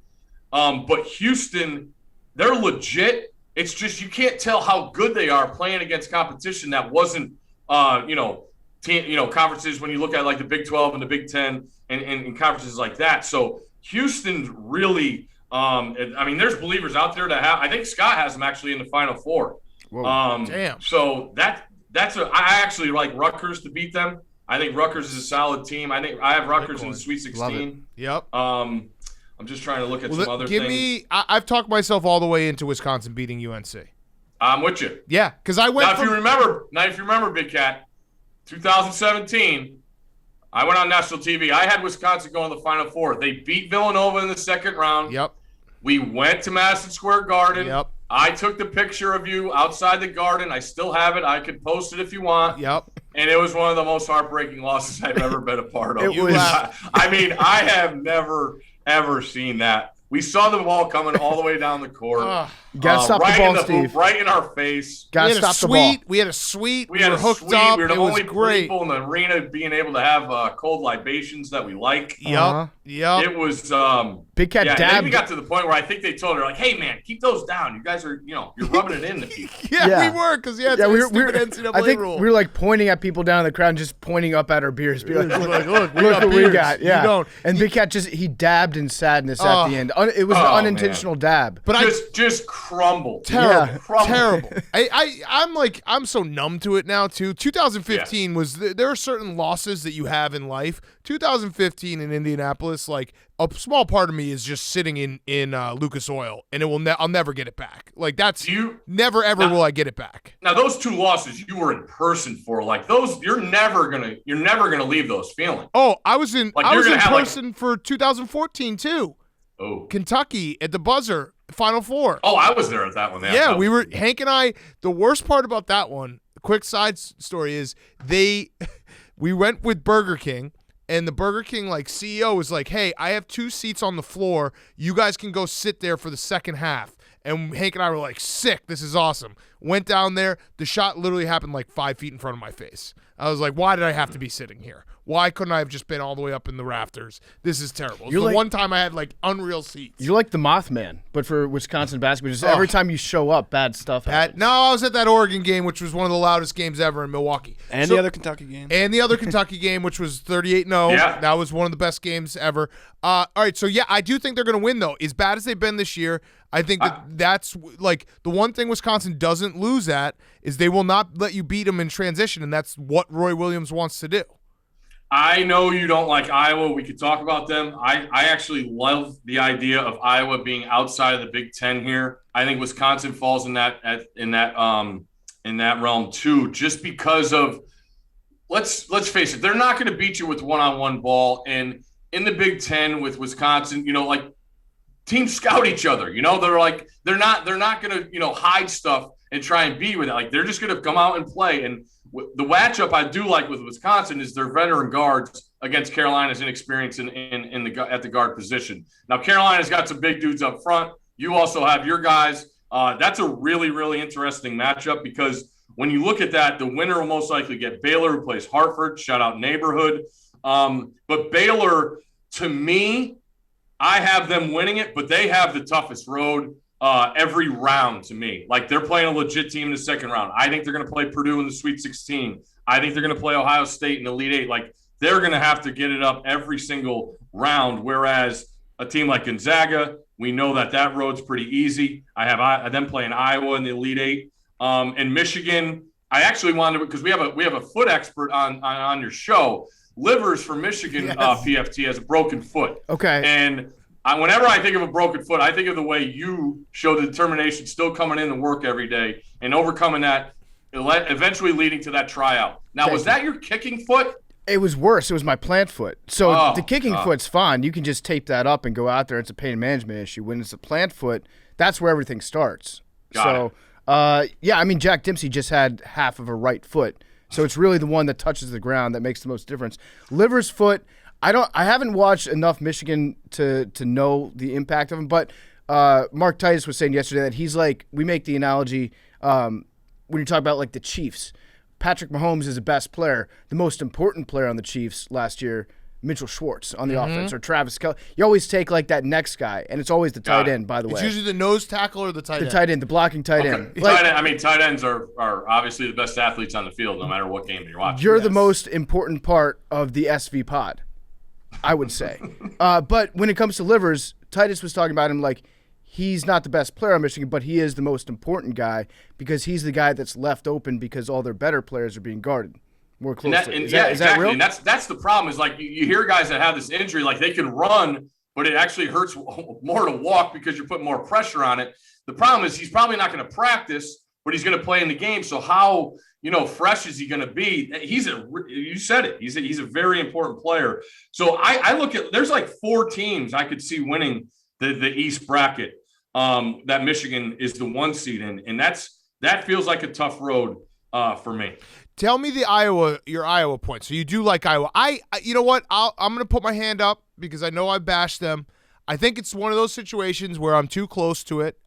but Houston, they're legit. It's just you can't tell how good they are playing against competition that wasn't, conferences when you look at like the Big 12 and the Big 10 and conferences like that. So Houston's really, there's believers out there that I think Scott has them actually in the Final Four. Whoa, damn. So I actually like Rutgers to beat them. I think Rutgers is a solid team. I think I have Rutgers in the Sweet 16. Yep. I'm just trying to look at some other things. I've talked myself all the way into Wisconsin beating UNC. I'm with you. Yeah, because I went. If you remember, Big Cat, 2017, I went on national TV. I had Wisconsin going to the Final Four. They beat Villanova in the second round. Yep. We went to Madison Square Garden. Yep. I took the picture of you outside the Garden. I still have it. I could post it if you want. Yep. And it was one of the most heartbreaking losses I've ever been a part of. I have never ever seen that. We saw the ball coming all the way down the court. You gotta stop the ball, Steve. Right in our face. Gotta stop the ball. We had a suite. We were hooked up. We were the it only was great. people in the arena being able to have cold libations that we like. Yep. It was Big Cat dabbed. Maybe got to the point where I think they told her like, "Hey man, keep those down. You guys are, you're rubbing it in to people." We were because it's a stupid NCAA I think rule. we were like pointing at people down in the crowd, and just pointing up at our beers, be like, look what we got. Yeah. You don't. And Big Cat he dabbed in sadness at the end. It was an unintentional dab. But just crumbled. Terrible. I'm so numb to it now too. 2015 was there are certain losses that you have in life. 2015 in Indianapolis, like a small part of me is just sitting in Lucas Oil, and I'll never get it back. Like that's never ever will I get it back. Now those two losses you were in person for, like those you're never gonna leave those feelings. Oh, I was in person for 2014 too. Oh, Kentucky at the buzzer, Final Four. Oh, I was there at that one. Yeah, we were. Hank and I. The worst part about that one, quick side story is we went with Burger King, and the Burger King CEO was like, "Hey, I have 2 seats on the floor. You guys can go sit there for the second half." And Hank and I were like, "Sick! This is awesome." Went down there. The shot literally happened like 5 feet in front of my face. I was like, "Why did I have to be sitting here? Why couldn't I have just been all the way up in the rafters? This is terrible." It's the one time I had like unreal seats. You're like the Mothman, but for Wisconsin basketball. Just every time you show up, bad stuff happens. No, I was at that Oregon game, which was one of the loudest games ever in Milwaukee. And the other Kentucky game. And the other Kentucky game, which was 38-0. Yeah. That was one of the best games ever. All right, so yeah, I do think they're going to win, though. As bad as they've been this year, I think that's like the one thing Wisconsin doesn't lose at is they will not let you beat them in transition, and that's what Roy Williams wants to do. I know you don't like Iowa. We could talk about them. I actually love the idea of Iowa being outside of the Big Ten here. I think Wisconsin falls in that realm too, just because of let's face it, they're not going to beat you with one-on-one ball. And in the Big Ten with Wisconsin, teams scout each other. They're not going to hide stuff and try and be with it. Like they're just going to come out and play. And the matchup I do like with Wisconsin is their veteran guards against Carolina's inexperience at the guard position. Now Carolina's got some big dudes up front. You also have your guys. That's a really, really interesting matchup because when you look at that, the winner will most likely get Baylor, who plays Hartford. Shout out Neighborhood. But Baylor, to me, I have them winning it, but they have the toughest road every round to me. Like they're playing a legit team in the second round. I think they're going to play Purdue in the Sweet 16. I think they're going to play Ohio State in the Elite 8. Like they're going to have to get it up every single round. Whereas a team like Gonzaga, we know that road's pretty easy. I have them playing Iowa in the Elite 8. And Michigan, I actually wanted to, because we have a foot expert on your show. Livers from Michigan, yes. PFT has a broken foot. Okay. And whenever I think of a broken foot, I think of the way you show the determination, still coming in to work every day and overcoming that, eventually leading to that tryout. Now, was that your kicking foot? It was worse. It was my plant foot. So the kicking foot's fine. You can just tape that up and go out there. It's a pain management issue. When it's a plant foot, that's where everything starts. Got it. Jack Dempsey just had half of a right foot. So it's really the one that touches the ground that makes the most difference. Liver's foot, I haven't watched enough Michigan to know the impact of him, but Mark Titus was saying yesterday that he's like, we make the analogy when you talk about like the Chiefs. Patrick Mahomes is the best player. The most important player on the Chiefs last year Mitchell Schwartz on the offense or Travis Kelce. You always take like that next guy, and it's always the tight end, by the way. It's usually the nose tackle or the tight end. The tight end, the blocking tight end. Tight ends are obviously the best athletes on the field, no matter what game you're watching. You're the most important part of the SV pod, I would say. But when it comes to Livers, Titus was talking about him like he's not the best player on Michigan, but he is the most important guy because he's the guy that's left open because all their better players are being guarded more closely. Is that real? And that's the problem is like you hear guys that have this injury, like they can run, but it actually hurts more to walk because you're putting more pressure on it. The problem is he's probably not going to practice, but he's going to play in the game. So how, fresh is he going to be? You said it. He's a very important player. So I look at, there's like 4 teams I could see winning the East bracket that Michigan is the 1 seed in. And that feels like a tough road for me. Tell me your Iowa point. So you do like Iowa. You know what? I'm going to put my hand up because I know I bashed them. I think it's one of those situations where I'm too close to it.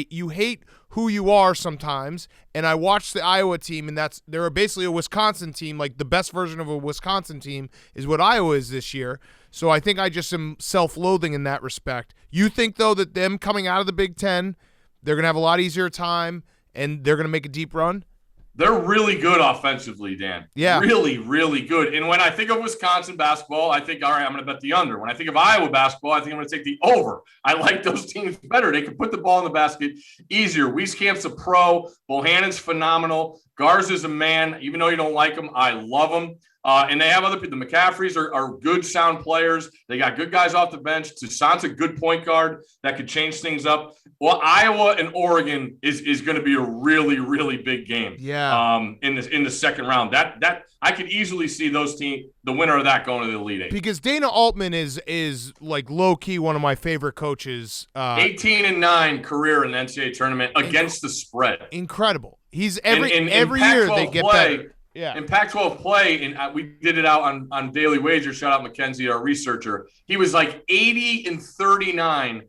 You hate who you are sometimes, and I watched the Iowa team, and they're basically a Wisconsin team. Like the best version of a Wisconsin team is what Iowa is this year. So I think I just am self-loathing in that respect. You think though that them coming out of the Big Ten, they're going to have a lot easier time, and they're going to make a deep run? They're really good offensively, Dan. Yeah. Really, really good. And when I think of Wisconsin basketball, I think, all right, I'm going to bet the under. When I think of Iowa basketball, I think I'm going to take the over. I like those teams better. They can put the ball in the basket easier. Wieskamp's a pro. Bohannon's phenomenal. Garza's a man. Even though you don't like him, I love him. And they have other people. The McCaffreys are good, sound players. They got good guys off the bench. Toussaint's a good point guard that could change things up. Well, Iowa and Oregon is going to be a really, really big game. Yeah. In the second round, that I could easily see those teams, the winner of that, going to the Elite Eight. Because Dana Altman is like low key one of my favorite coaches. 18-9 career in the NCAA tournament against the spread. Incredible. He's every Pac-12 year they get better. Yeah. In Pac-12 play, and we did it out on Daily Wager. Shout out Mackenzie, our researcher. He was like 80-39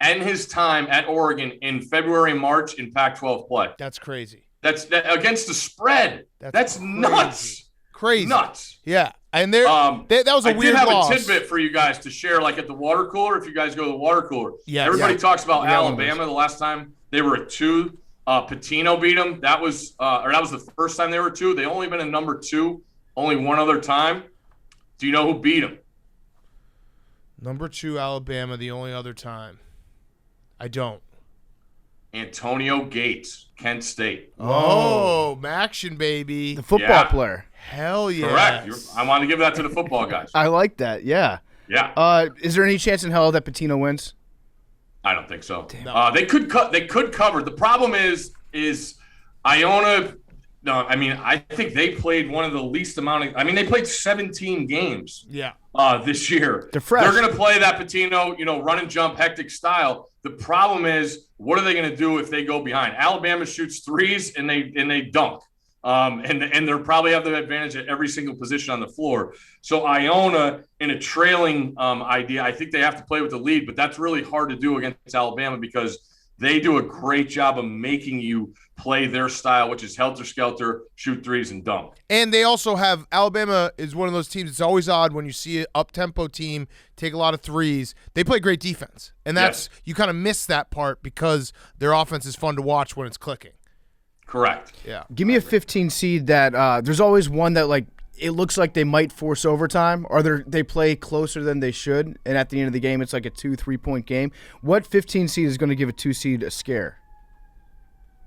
in his time at Oregon in February and March in Pac-12 play. That's crazy. That's against the spread. That's crazy. Nuts. Crazy. Nuts. Yeah. And that was a weird loss. I did have a tidbit for you guys to share, like at the water cooler, if you guys go to the water cooler. Yeah. Everybody talks about Alabama the last time they were at 2. Pitino beat them. That was the first time they were 2. They only been in number 2 only one other time. Do you know who beat them? Number 2 Alabama the only other time. I don't. Antonio Gates, Kent State. Oh, Maction, baby. The football player. Hell yeah. Correct. I want to give that to the football guys. I like that. Yeah. Yeah. Is there any chance in hell that Pitino wins? I don't think so. They could cover. The problem is Iona. No, I mean, I think they played one of the least amount of. I mean, they played 17 games. Yeah. This year. They're fresh. They're going to play that Pitino, run and jump, hectic style. The problem is, what are they going to do if they go behind? Alabama shoots threes and they dunk. And they'll probably have the advantage at every single position on the floor. So Iona, in a trailing idea, I think they have to play with the lead, but that's really hard to do against Alabama because they do a great job of making you play their style, which is helter-skelter, shoot threes, and dunk. And they also have – Alabama is one of those teams. It's always odd when you see an up-tempo team take a lot of threes. They play great defense. And that's you kind of miss that part because their offense is fun to watch when it's clicking. Correct. Yeah. Give me a 15 seed that there's always one that like it looks like they might force overtime or they play closer than they should, and at the end of the game it's like a 2-3 point game. What 15 seed is going to give a 2 seed a scare?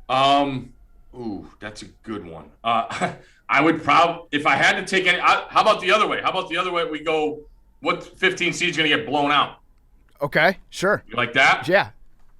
That's a good one. I would probably, if I had to take any, how about the other way? How about the other way we go, what 15 seed is going to get blown out? Okay, sure. You like that? Yeah.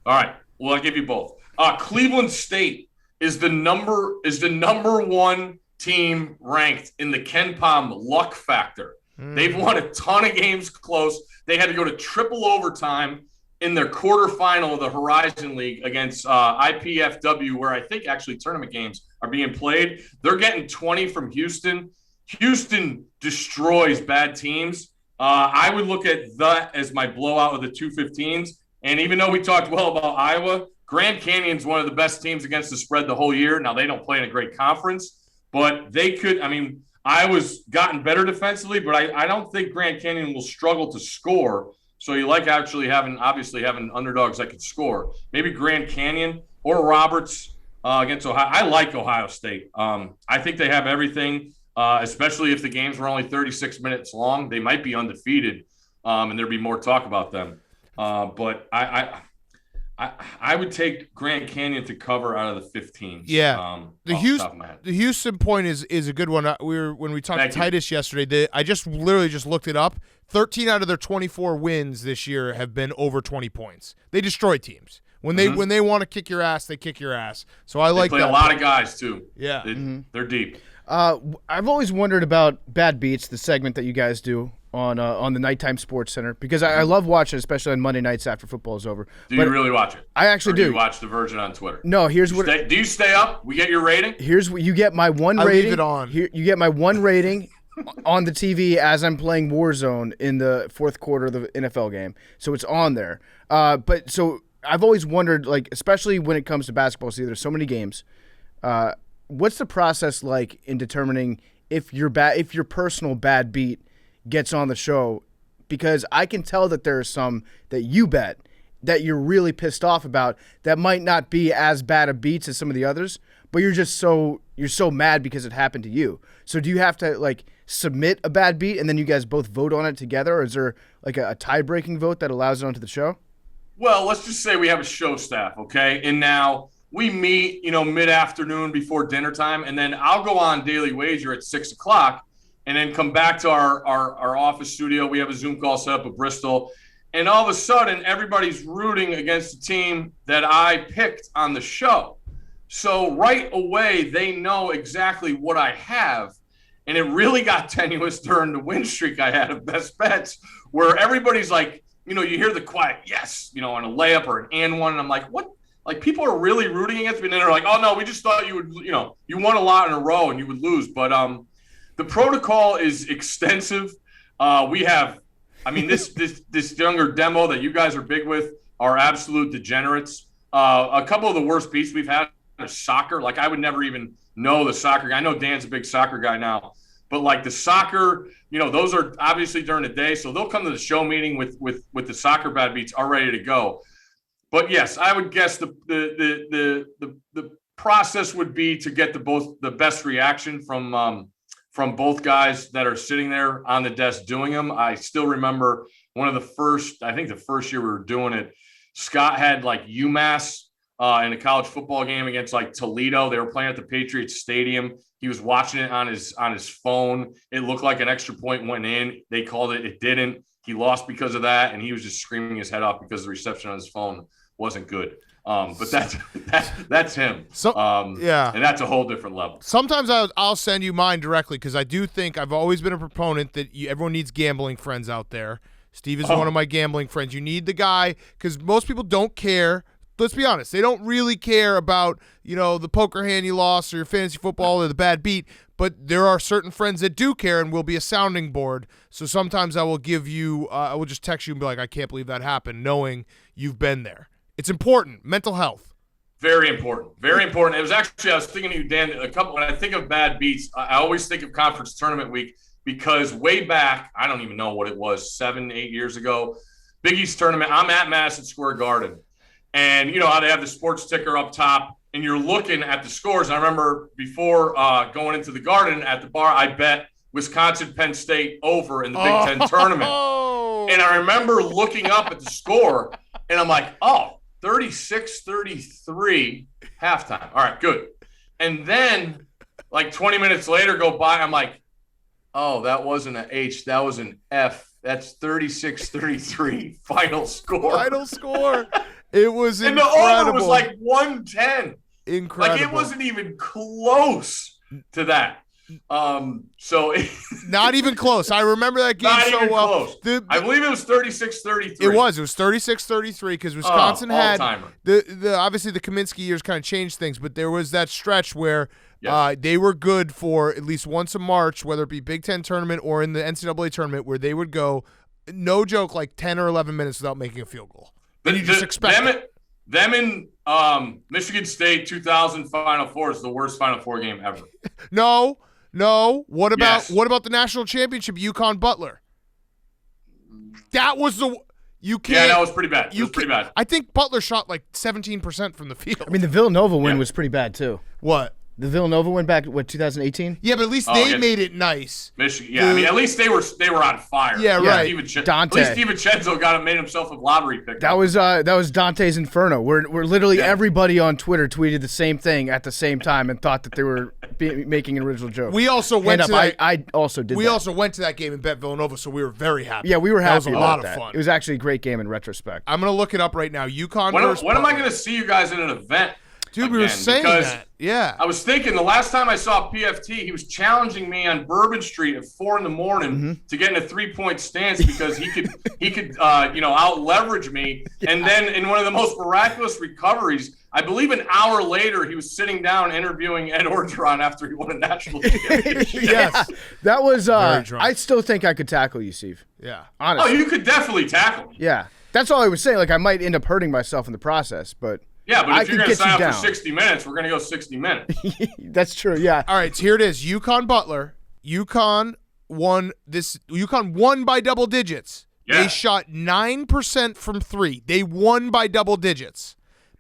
All right. Well, I'll give you both. Cleveland State is the number 1 team ranked in the Ken Pom luck factor. They've won a ton of games close. They had to go to triple overtime in their quarterfinal of the Horizon League against IPFW, where I think actually tournament games are being played. They're getting 20 from Houston. Houston destroys bad teams. I would look at that as my blowout of the 215s. And even though we talked well about Iowa, Grand Canyon's one of the best teams against the spread the whole year. Now, they don't play in a great conference, but they could – I mean, I was gotten better defensively, but I don't think Grand Canyon will struggle to score. So you like obviously having underdogs that could score. Maybe Grand Canyon or Roberts against Ohio. I like Ohio State. I think they have everything, especially if the games were only 36 minutes long. They might be undefeated, and there'd be more talk about them. But I would take Grand Canyon to cover out of the 15s. Yeah, the Houston point is a good one. When we talked to Titus yesterday, I just literally looked it up. 13 out of their 24 wins this year have been over 20 points. They destroy teams. When they want to kick your ass, they kick your ass. So I like that. They play a lot of guys too. Yeah, they're deep. I've always wondered about Bad Beats, the segment that you guys do on the Nighttime Sports Center, because I love watching it, especially on Monday nights after football is over. Do you really watch it? I actually do. You watch the version on Twitter? No, do you stay up? We get your rating? Here's what you get: my one rating. I leave it on. You get my one rating on the TV as I'm playing Warzone in the fourth quarter of the NFL game. So it's on there. But so I've always wondered, like, especially when it comes to basketball, see, there's so many games. What's the process like in determining if your personal bad beat gets on the show? Because I can tell that there are some that you bet that you're really pissed off about that might not be as bad a beats as some of the others, but you're so mad because it happened to you. So do you have to like submit a bad beat and then you guys both vote on it together, or is there like a tie-breaking vote that allows it onto the show? Well, let's just say we have a show staff, okay? And now we meet, mid-afternoon before dinner time, and then I'll go on Daily Wager at 6 o'clock and then come back to our office studio. We have a Zoom call set up at Bristol, and all of a sudden everybody's rooting against the team that I picked on the show. So right away they know exactly what I have, and it really got tenuous during the win streak I had of Best Bets, where everybody's like, you hear the quiet yes, on a layup or an and one, and I'm like, what? Like, people are really rooting against me, and then they're like, oh no, we just thought you would, you won a lot in a row and you would lose. But the protocol is extensive. We have, this younger demo that you guys are big with are absolute degenerates. A couple of the worst beats we've had is soccer. Like, I would never even know the soccer guy. I know Dan's a big soccer guy now, but like the soccer, those are obviously during the day, so they'll come to the show meeting with the soccer bad beats all ready to go. But yes, I would guess the process would be to get the best reaction from both guys that are sitting there on the desk doing them. I still remember the first year we were doing it, Scott had like UMass in a college football game against like Toledo. They were playing at the Patriots Stadium. He was watching it on his phone. It looked like an extra point went in. They called it. It didn't. He lost because of that, and he was just screaming his head off because the reception on his phone wasn't good. But that's him. Yeah, and that's a whole different level. Sometimes I'll send you mine directly because I do think I've always been a proponent that everyone needs gambling friends out there. Steve is one of my gambling friends. You need the guy because most people don't care. Let's be honest. They don't really care about, the poker hand you lost or your fantasy football or the bad beat, but there are certain friends that do care and will be a sounding board. So sometimes I will give you, I will just text you and be like, I can't believe that happened, knowing you've been there. It's important. Mental health. Very important. Very important. It was actually, I was thinking of you, Dan, when I think of bad beats, I always think of conference tournament week because way back, I don't even know what it was, 7-8 years ago, Big East tournament, I'm at Madison Square Garden. And you know how they have the sports ticker up top and you're looking at the scores. And I remember before going into the Garden at the bar, I bet Wisconsin, Penn State over in the Big Ten tournament. And I remember looking up at the score and I'm like, 36-33 halftime. All right, good. And then like 20 minutes later go by, I'm like, oh, that wasn't an H, that was an F. That's 36-33 final score. Final score. It was and incredible. And the over was like 110. Incredible. Like, it wasn't even close to that. So not even close. I remember that game not so even well. Close. I believe it was 36-33. It was 36-33 because Wisconsin had the obviously the Kaminsky years kind of changed things, but there was that stretch where they were good for at least once a March, whether it be Big Ten tournament or in the NCAA tournament, where they would go, no joke, like 10 or 11 minutes without making a field goal. Then you just expect them in Michigan State 2000 Final Four is the worst Final Four game ever. No, No. What about Yes. the national championship? UConn Butler. That was the. You can't. Yeah, that was pretty bad. It was pretty bad. I think Butler shot like 17% from the field. I mean, the Villanova win Yeah. was pretty bad too. What? The Villanova win back, 2018? Yeah, but at least Oh, they yeah. made it nice. Michigan. Yeah, I mean, at least they were on fire. Yeah, right. Dante. At least DiVincenzo made himself a lottery pick. That was Dante's Inferno. Where literally everybody on Twitter tweeted the same thing at the same time and thought that they were making an original joke. We also went to that. I also did. We that. also went to that game and bet Villanova, so we were very happy. Yeah, we were happy. That was a about lot that. of fun. It was actually a great game in retrospect. I'm gonna look it up right now. UConn. When am I going to see you guys at an event? Dude, we were again? saying Because that. Yeah. I was thinking the last time I saw PFT, he was challenging me on Bourbon Street at 4 a.m. to get in a 3-point stance because he could out leverage me. And then in one of the most miraculous recoveries, I believe an hour later, he was sitting down interviewing Ed Orgeron after he won a national championship. Yes, that was. Very drunk. I still think I could tackle you, Steve. Yeah. Oh, Honestly. you could definitely tackle me. Yeah, that's all I was saying. Like I might end up hurting myself in the process, but Yeah, but I if you're could going to get you sign up down. for 60 minutes, we're going to go 60 minutes. that's true. Yeah. All right, so here it is. UConn Butler. UConn won by double digits. Yeah. They shot 9% from 3. They won by double digits.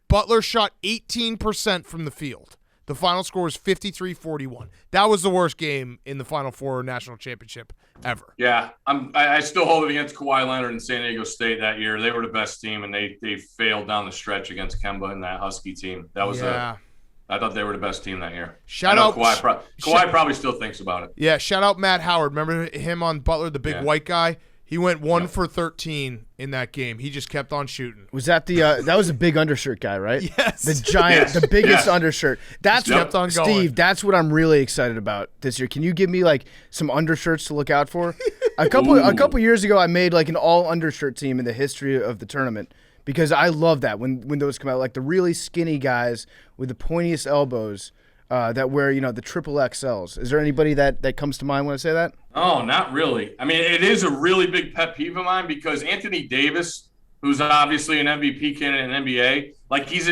Butler shot 18% from the field. The final score was 53-41. That was the worst game in the Final Four national championship ever. Yeah, I still hold it against Kawhi Leonard and San Diego State that year. They were the best team, and they failed down the stretch against Kemba and that Husky team. That was I thought they were the best team that year. Shout I know out Kawhi probably still thinks about it. Yeah, shout out Matt Howard. Remember him on Butler, the big Yeah. white guy? He went 1 for 13 in that game. He just kept on shooting. Was that the that was a big undershirt guy, right? Yes. The giant, Yes. the biggest Yes. undershirt. That's Just kept on going. Steve, that's what I'm really excited about this year. Can you give me like some undershirts to look out for? A couple years ago I made like an all undershirt team in the history of the tournament because I love that when those come out, like the really skinny guys with the pointiest elbows that wear, the triple XLs. Is there anybody that comes to mind when I say that? Oh, not really. I mean, it is a really big pet peeve of mine because Anthony Davis, who's obviously an MVP candidate in NBA, like he's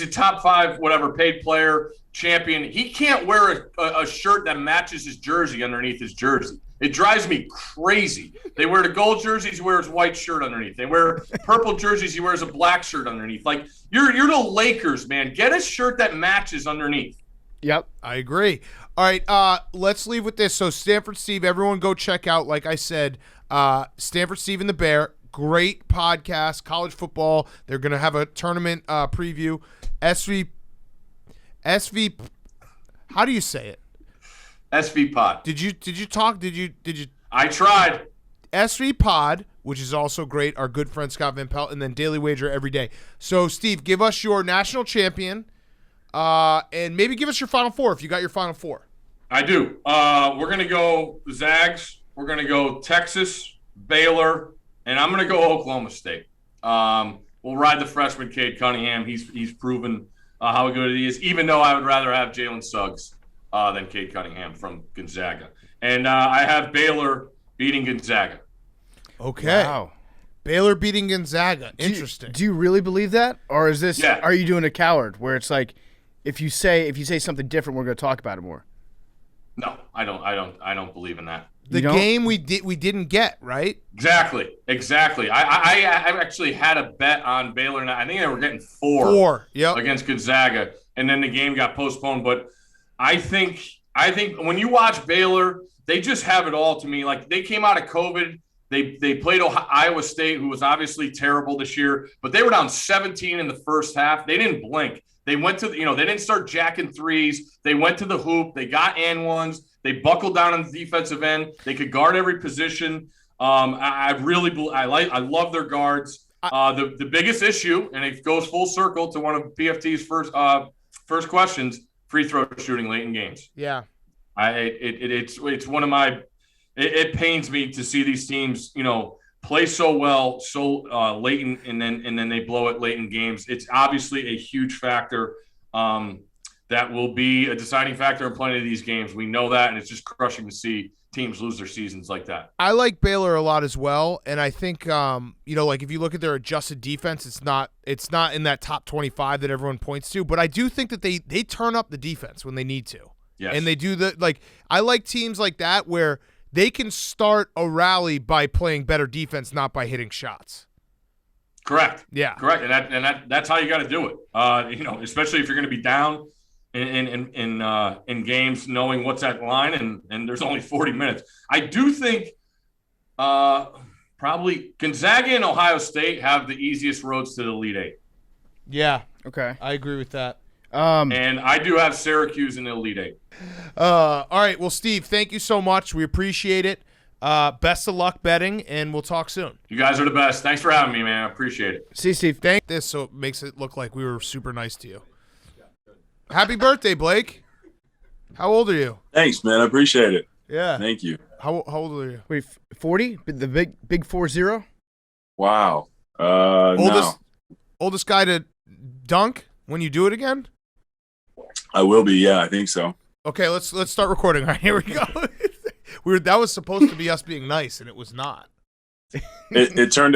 a top 5 whatever paid player, champion. He can't wear a shirt that matches his jersey underneath his jersey. It drives me crazy. They wear the gold jerseys, he wears white shirt underneath. They wear purple jerseys, he wears a black shirt underneath. Like you're the Lakers, man. Get a shirt that matches underneath. Yep. I agree. All right, let's leave with this. So Stanford Steve, everyone go check out, like I said, Stanford Steve and the Bear. Great podcast, college football. They're going to have a tournament preview. SV, how do you say it? SV Pod. Did you talk? Did you? I tried. SV Pod, which is also great, our good friend Scott Van Pelt, and then Daily Wager every day. So, Steve, give us your national champion, and maybe give us your Final Four if you got your Final Four. I do. We're going to go Zags. We're going to go Texas, Baylor, and I'm going to go Oklahoma State. We'll ride the freshman Cade Cunningham. He's proven how good he is, even though I would rather have Jalen Suggs than Cade Cunningham from Gonzaga. And I have Baylor beating Gonzaga. Okay. Wow. Baylor beating Gonzaga. Interesting. Do you really believe that, or is this? Yeah. Are you doing a coward where it's like, if you say something different, we're going to talk about it more? No, I don't believe in that. The You don't? game we didn't get, right? Exactly. I actually had a bet on Baylor, and I think they were getting 4 Yep. against Gonzaga, and then the game got postponed. But I think when you watch Baylor, they just have it all to me. Like they came out of COVID, they played Iowa State, who was obviously terrible this year, but they were down 17 in the first half. They didn't blink. They went to they didn't start jacking threes. They went to the hoop. They got and ones. They buckled down on the defensive end. They could guard every position. I love their guards. The biggest issue, and it goes full circle to one of PFT's first questions: free throw shooting late in games. Yeah. It's one of my. It pains me to see these teams, play so well, so late in, and then they blow it late in games. It's obviously a huge factor that will be a deciding factor in plenty of these games. We know that, and it's just crushing to see teams lose their seasons like that. I like Baylor a lot as well, and I think like if you look at their adjusted defense, it's not in that top 25 that everyone points to, but I do think that they turn up the defense when they need to. Yes. And they do I like teams like that where they can start a rally by playing better defense, not by hitting shots. Correct. Yeah. Correct. And that's how you got to do it. Especially if you're going to be down in games, knowing what's at line, and there's only 40 minutes. I do think probably Gonzaga and Ohio State have the easiest roads to the Elite Eight. Yeah. Okay. I agree with that. And I do have Syracuse in the Elite Eight. All right. Well, Steve, thank you so much. We appreciate it. Best of luck betting, and we'll talk soon. You guys are the best. Thanks for having me, man. I appreciate it. See, Steve. Thank this so it makes it look like we were super nice to you. Happy birthday, Blake. How old are you? Thanks, man. I appreciate it. Yeah. Thank you. How old are you? Wait, 40? The big 40? Wow. Oldest guy to dunk when you do it again? I will be. Yeah, I think so. Okay, let's start recording. All right, here we go. That was supposed to be us being nice, and it was not. It turned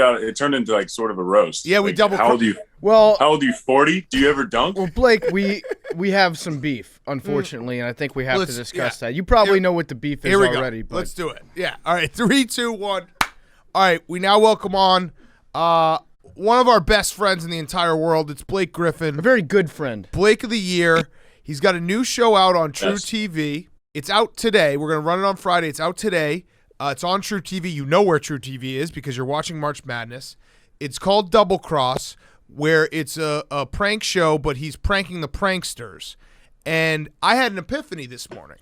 into like sort of a roast. Yeah, we like, double. How old are you? Well, how old are you? 40? Do you ever dunk? Well, Blake, we have some beef, unfortunately, and I think we have to discuss that. You probably Here- know what the beef is Here we already. go. But Let's do it. Yeah. All right. 3, 2, 1. All right. We now welcome on one of our best friends in the entire world. It's Blake Griffin. a very good friend. Blake of the Year. He's got a new show out on True Yes. TV. It's out today. We're going to run it on Friday. It's out today. It's on True TV. You know where True TV is because you're watching March Madness. It's called Double Cross, where it's a prank show, but he's pranking the pranksters. And I had an epiphany this morning.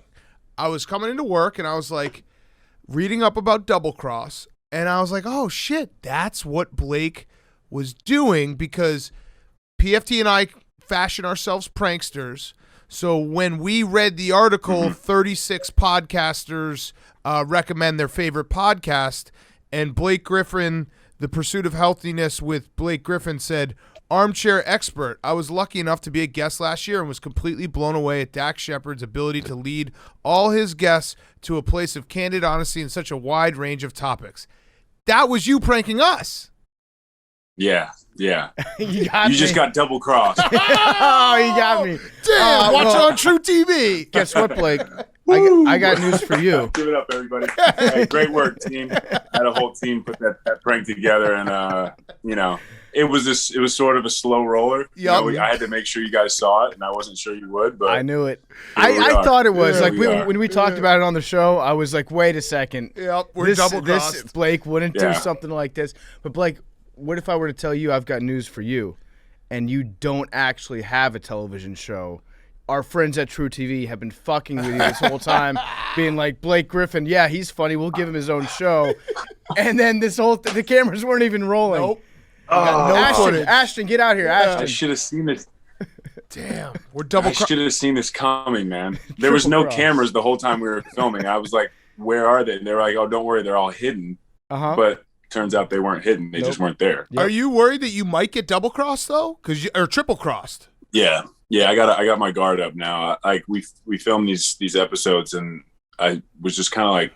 I was coming into work, and I was like reading up about Double Cross, and I was like, oh, shit, that's what Blake was doing because PFT and I fashion ourselves pranksters. So when we read the article, 36 podcasters recommend their favorite podcast, and Blake Griffin, The Pursuit of Healthiness with Blake Griffin said, armchair expert. I was lucky enough to be a guest last year and was completely blown away at Dax Shepard's ability to lead all his guests to a place of candid honesty in such a wide range of topics. That was you pranking us. Yeah. You got me. You just got double crossed. Oh, you got me. Damn, watch well, it on True TV. Guess what, Blake? I got news for you. Give it up, everybody. Hey, great work, team. Had a whole team put that prank together, and it was sort of a slow roller. Yup. I had to make sure you guys saw it, and I wasn't sure you would, but I knew it. Here we I are. thought it was. Yeah, like we are. when we talked about it on the show, I was like, wait a second. Yep, we're double crossed. Blake wouldn't do Yeah. something like this. But Blake, what if I were to tell you I've got news for you and you don't actually have a television show? Our friends at True TV have been fucking with you this whole time, being like, Blake Griffin, yeah, he's funny. We'll give him his own show. And then the cameras weren't even rolling. Nope. No footage. Ashton, get out here. I Ashton. should have seen this. Damn, we're double I crossed. should have seen this coming, man. There was no cross. cameras the whole time we were filming. I was like, where are they? And they were like, oh, don't worry, they're all hidden. Uh-huh. But turns out they weren't hidden. They just weren't there. Yep. Are you worried that you might get double crossed though? Or triple crossed? Yeah. I got my guard up now. We filmed these episodes, and I was just kind of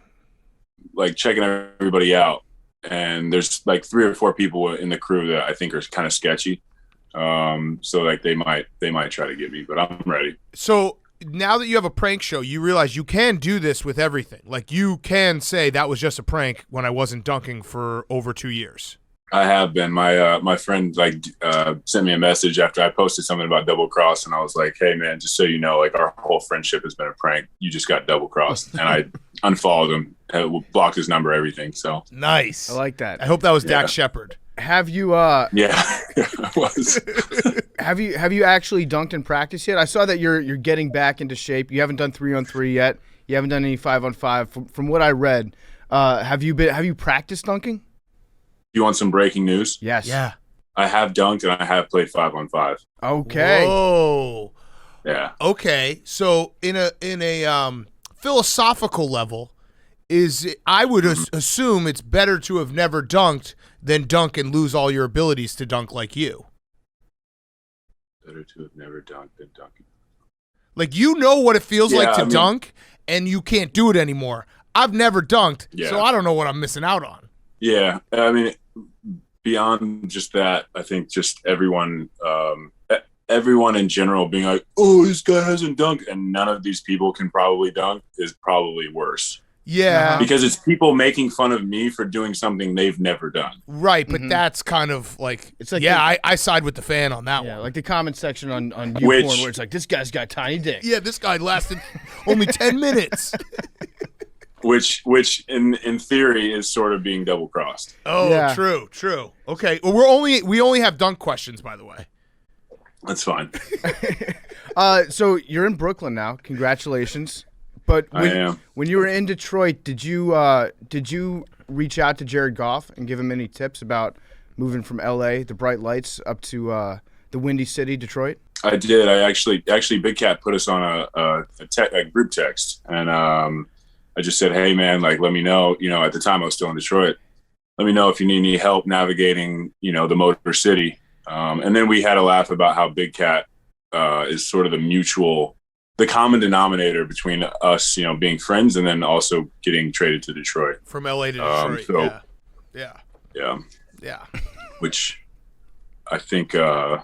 like checking everybody out. And there's like 3 or 4 people in the crew that I think are kind of sketchy. So like they might try to get me, but I'm ready. So now that you have a prank show, you realize you can do this with everything. Like you can say that was just a prank when I wasn't dunking for over 2 years. I have been. My friend sent me a message after I posted something about double cross, and I was like, "Hey man, just so you know, like our whole friendship has been a prank. You just got double crossed," and I unfollowed him, blocked his number, everything. So Nice. I like that. I hope that was Yeah. Dax Shepard. Have you yeah, it was. have you actually dunked in practice yet? I saw that you're getting back into shape. You haven't done 3-on-3 yet. You haven't done any 5-on-5. From what I read, have you practiced dunking? You want some breaking news? Yes. Yeah. I have dunked and I have played 5-on-5. Okay. Whoa. Yeah. Okay. So in a philosophical level, I would assume it's better to have never dunked than dunk and lose all your abilities to dunk like you. Better to have never dunked than dunking. Like you know what it feels like to I mean- dunk, and you can't do it anymore. I've never dunked, Yeah. so I don't know what I'm missing out on. Yeah, I mean, beyond just that, I think just everyone everyone in general being like, "Oh, this guy hasn't dunked," and none of these people can probably dunk is probably worse. Yeah. Because it's people making fun of me for doing something they've never done. Right, but that's kind of like, It's like I side with the fan on that Yeah, one. like the comment section on YouPorn where it's like, this guy's got tiny dick. Yeah, this guy lasted only 10 minutes. Which in theory is sort of being double crossed. Oh, Yeah. true. Okay, well, we only have dunk questions, by the way. That's fine. So you're in Brooklyn now. Congratulations. But I am. when you were in Detroit, did you reach out to Jared Goff and give him any tips about moving from L.A., the bright lights, up to the windy city, Detroit? I did. I actually Big Cat put us on a group text, and I just said, "Hey man, like let me know." You know, at the time I was still in Detroit. Let me know if you need any help navigating, you know, the Motor City. And then we had a laugh about how Big Cat is sort of the common denominator between us, you know, being friends and then also getting traded to Detroit. From LA to Detroit. Yeah. Which I think our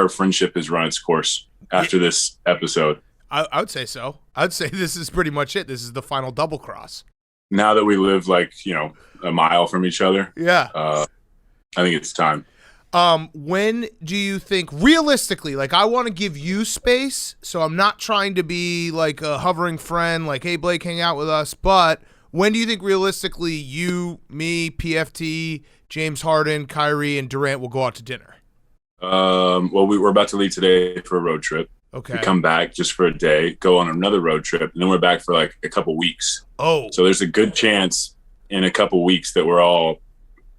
friendship has run its course after this episode. I would say so. I'd say this is pretty much it. This is the final double cross. Now that we live like, you know, a mile from each other. Yeah. I think it's time. When do you think, realistically, like I want to give you space, so I'm not trying to be like a hovering friend, like, hey, Blake, hang out with us, but when do you think realistically you, me, PFT, James Harden, Kyrie, and Durant will go out to dinner? Well, we're about to leave today for a road trip. Okay. We come back just for a day, go on another road trip, and then we're back for like a couple weeks. Oh. So there's a good chance in a couple weeks that we're all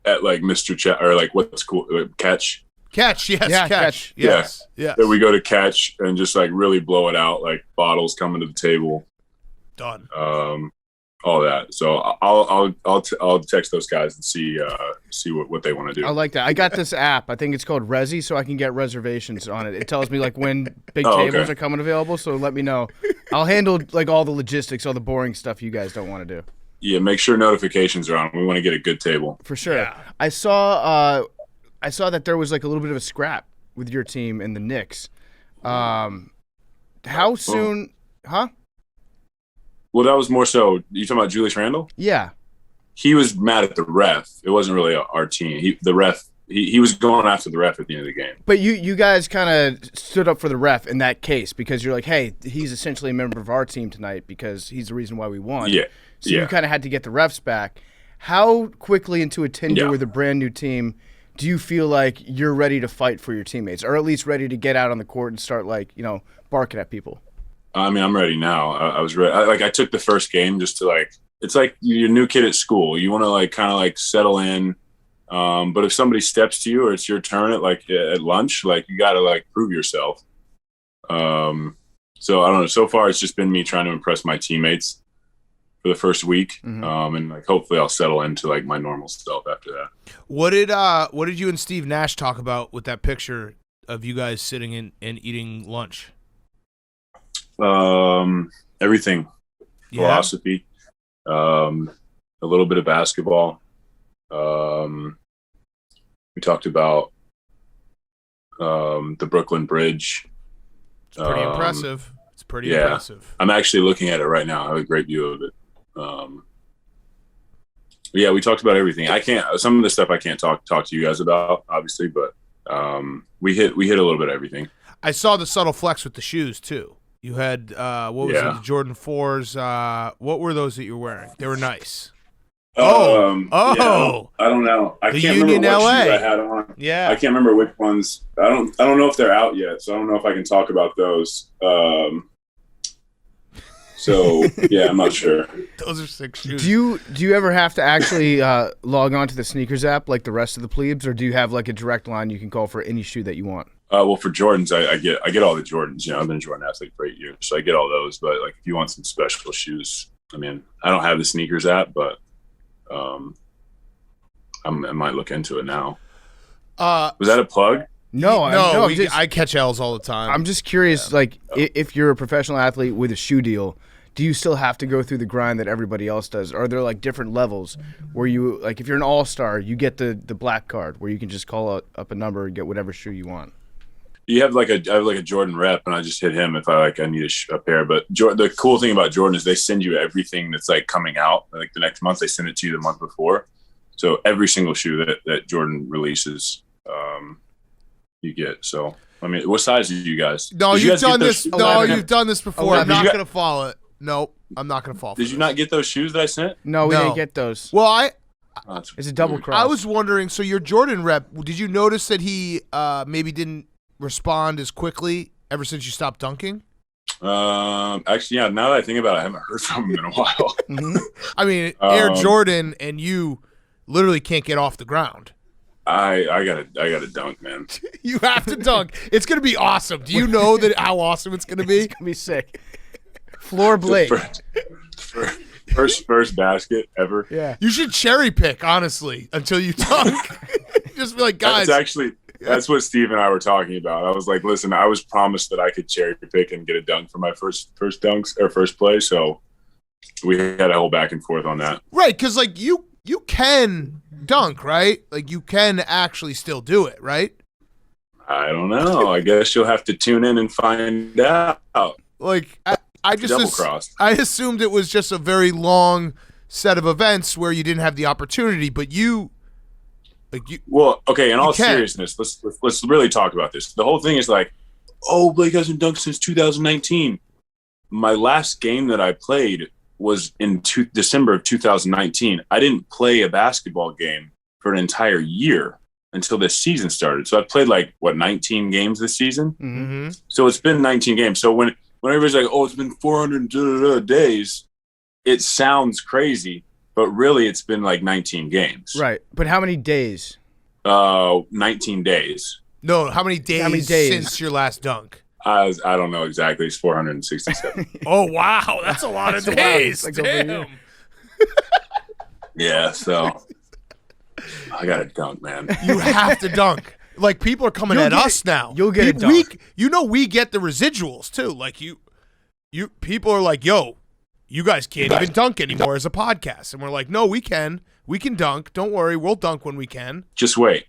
at like or like what's cool, Catch. Catch, yes, Yeah, catch. Catch. Yes, yes. That we go to Catch and just like really blow it out, like bottles coming to the table. Done. All that. So I'll text those guys and see what they want to do. I like that. I got this app. I think it's called Resi, so I can get reservations on it. It tells me like when big tables okay. are coming available, so let me know. I'll handle like all the logistics, all the boring stuff you guys don't want to do. Yeah, make sure notifications are on. We want to get a good table. For sure. Yeah. I saw that there was like a little bit of a scrap with your team and the Knicks. How soon? Huh? Well, that was more so. You talking about Julius Randle? Yeah. He was mad at the ref. It wasn't really our team. The ref. He was going after the ref at the end of the game. But you guys kind of stood up for the ref in that case because you're like, hey, he's essentially a member of our team tonight because he's the reason why we won. Yeah. So you kind of had to get the refs back. How quickly into a tenure with a brand new team do you feel like you're ready to fight for your teammates, or at least ready to get out on the court and start barking at people? I mean, I'm ready now. I was ready. I took the first game just to it's like you're a new kid at school. You want to kind of settle in. But if somebody steps to you or it's your turn at lunch, you got to prove yourself. So I don't know. So far, it's just been me trying to impress my teammates for the first week. Mm-hmm. And hopefully I'll settle into my normal self after that. What did you and Steve Nash talk about with that picture of you guys sitting and eating lunch? Everything. Yeah. Philosophy. A little bit of basketball. We talked about the Brooklyn Bridge. It's pretty impressive. It's pretty yeah. impressive. I'm actually looking at it right now. I have a great view of it. Yeah, we talked about everything. Some of the stuff I can't talk to you guys about, obviously, but we hit a little bit of everything. I saw the subtle flex with the shoes too. You had what was it? The Jordan 4s. What were those that you were wearing? They were nice. Yeah, I don't know. I The can't Union remember what LA. shoes I had on. Yeah. I can't remember which ones. I don't know if they're out yet, so I don't know if I can talk about those. So yeah, I'm not sure. Those are sick shoes. Do you ever have to actually log on to the sneakers app like the rest of the plebes, or do you have a direct line you can call for any shoe that you want? Well, for Jordans, I get all the Jordans. I've been a Jordan athlete for 8 years, so I get all those. But if you want some special shoes, I mean, I don't have the sneakers app, but I might look into it now. Was that a plug? No, I catch L's all the time. I'm just curious, if you're a professional athlete with a shoe deal, do you still have to go through the grind that everybody else does? Or are there different levels where you if you're an all-star, you get the black card where you can just call up a number and get whatever shoe you want? You have I have like a Jordan rep, and I just hit him if I need a pair. But the cool thing about Jordan is they send you everything that's like coming out. Like the next month, they send it to you the month before. So every single shoe that Jordan releases, you get. So I mean, what size are you guys? No, you've done this. No, 11. you've done this before. 11. I'm not going to follow it. Nope, I'm not going to fall for Did you not get those shoes that I sent? No, we No. didn't get those. Well, It's a double weird. cross. I was wondering, so your Jordan rep, did you notice that he maybe didn't respond as quickly ever since you stopped dunking? Actually, yeah. Now that I think about it, I haven't heard from him in a while. I mean, Air Jordan and you literally can't get off the ground. I gotta dunk, man. You have to dunk. It's going to be awesome. Do you know how awesome it's going to be? It's gonna be sick. Floor blade. First basket ever. Yeah. You should cherry pick, honestly, until you dunk. Just be like, guys. That's what Steve and I were talking about. I was like, listen, I was promised that I could cherry pick and get a dunk for my first dunks or first play. So we had a whole back and forth on that. Right, because like you can dunk, right? Like you can actually still do it, right? I don't know. I guess you'll have to tune in and find out. Like I just Double-crossed. I assumed it was just a very long set of events where you didn't have the opportunity, but you. Well, okay. In all can. seriousness, let's really talk about this. The whole thing is like, oh, Blake hasn't dunked since 2019. My last game that I played was in December of 2019. I didn't play a basketball game for an entire year until this season started. So I played 19 games this season. Mm-hmm. So it's been 19 games. So when everybody's like, oh, it's been 400 days, it sounds crazy. But really, it's been 19 games. Right. But how many days? 19 days. No, how many days since your last dunk? I don't know exactly. It's 467. Oh wow, that's a lot of days. Like over a year. Damn. Yeah, so I got to dunk, man. You have to dunk. Like people are coming at us now. You'll get a dunk. We get the residuals too. Like you people are like, yo, you guys can't even dunk anymore as a podcast. And we're like, no, we can. We can dunk. Don't worry. We'll dunk when we can. Just wait.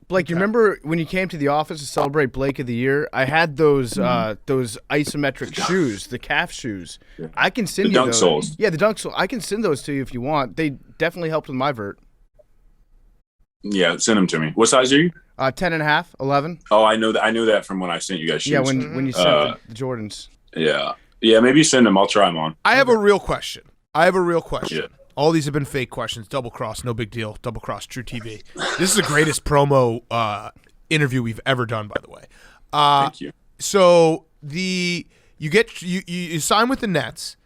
Blake, you remember when you came to the office to celebrate Blake of the Year? I had those isometric shoes, the calf shoes. Yeah. I can send The you dunk those. soles. Yeah, the dunk soles. I can send those to you if you want. They definitely helped with my vert. Yeah, send them to me. What size are you? 10.5, 11. Oh, I know that. I knew that from when I sent you guys shoes. Yeah, when you sent the Jordans. Yeah, maybe send them. I'll try them on. I have a real question. Yeah. All these have been fake questions. Double cross, no big deal. Double cross, True TV. This is the greatest promo interview we've ever done, by the way. Thank you. So you sign with the Nets.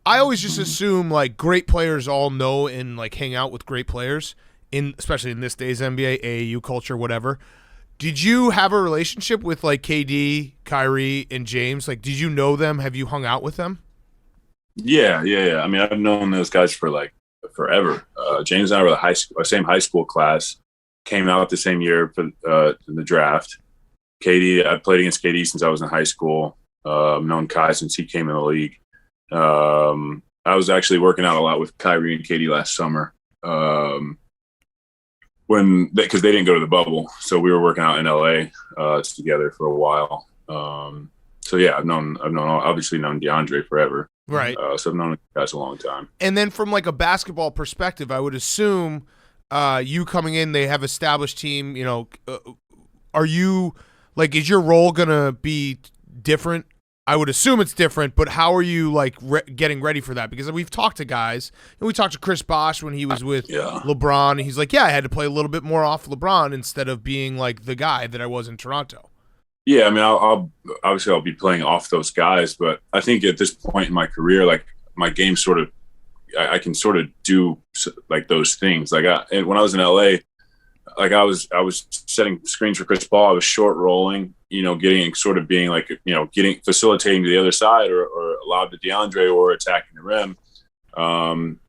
I always just assume great players all know and hang out with great players especially in this day's NBA, AAU culture, whatever. Did you have a relationship with KD, Kyrie, and James? Did you know them? Have you hung out with them? Yeah. I mean, I've known those guys for forever. James and I were the same high school class. Came out the same year for in the draft. KD, I played against KD since I was in high school. I've known Kai since he came in the league. I was actually working out a lot with Kyrie and KD last summer. Because they didn't go to the bubble, so we were working out in LA together for a while. So yeah, I've obviously known DeAndre forever, right? So I've known guys a long time. And then from a basketball perspective, I would assume you coming in, they have established team. Are you is your role gonna be different? I would assume it's different, but how are you getting ready for that? Because we've talked to guys, and we talked to Chris Bosh when he was with LeBron, and he's like, yeah, I had to play a little bit more off LeBron instead of being the guy that I was in Toronto. Yeah, I mean, I'll be playing off those guys, but I think at this point in my career, my game I can sort of do those things. And when I was in LA, I was setting screens for Chris Paul. I was short rolling, getting sort of being facilitating to the other side or allowed to DeAndre or attacking the rim.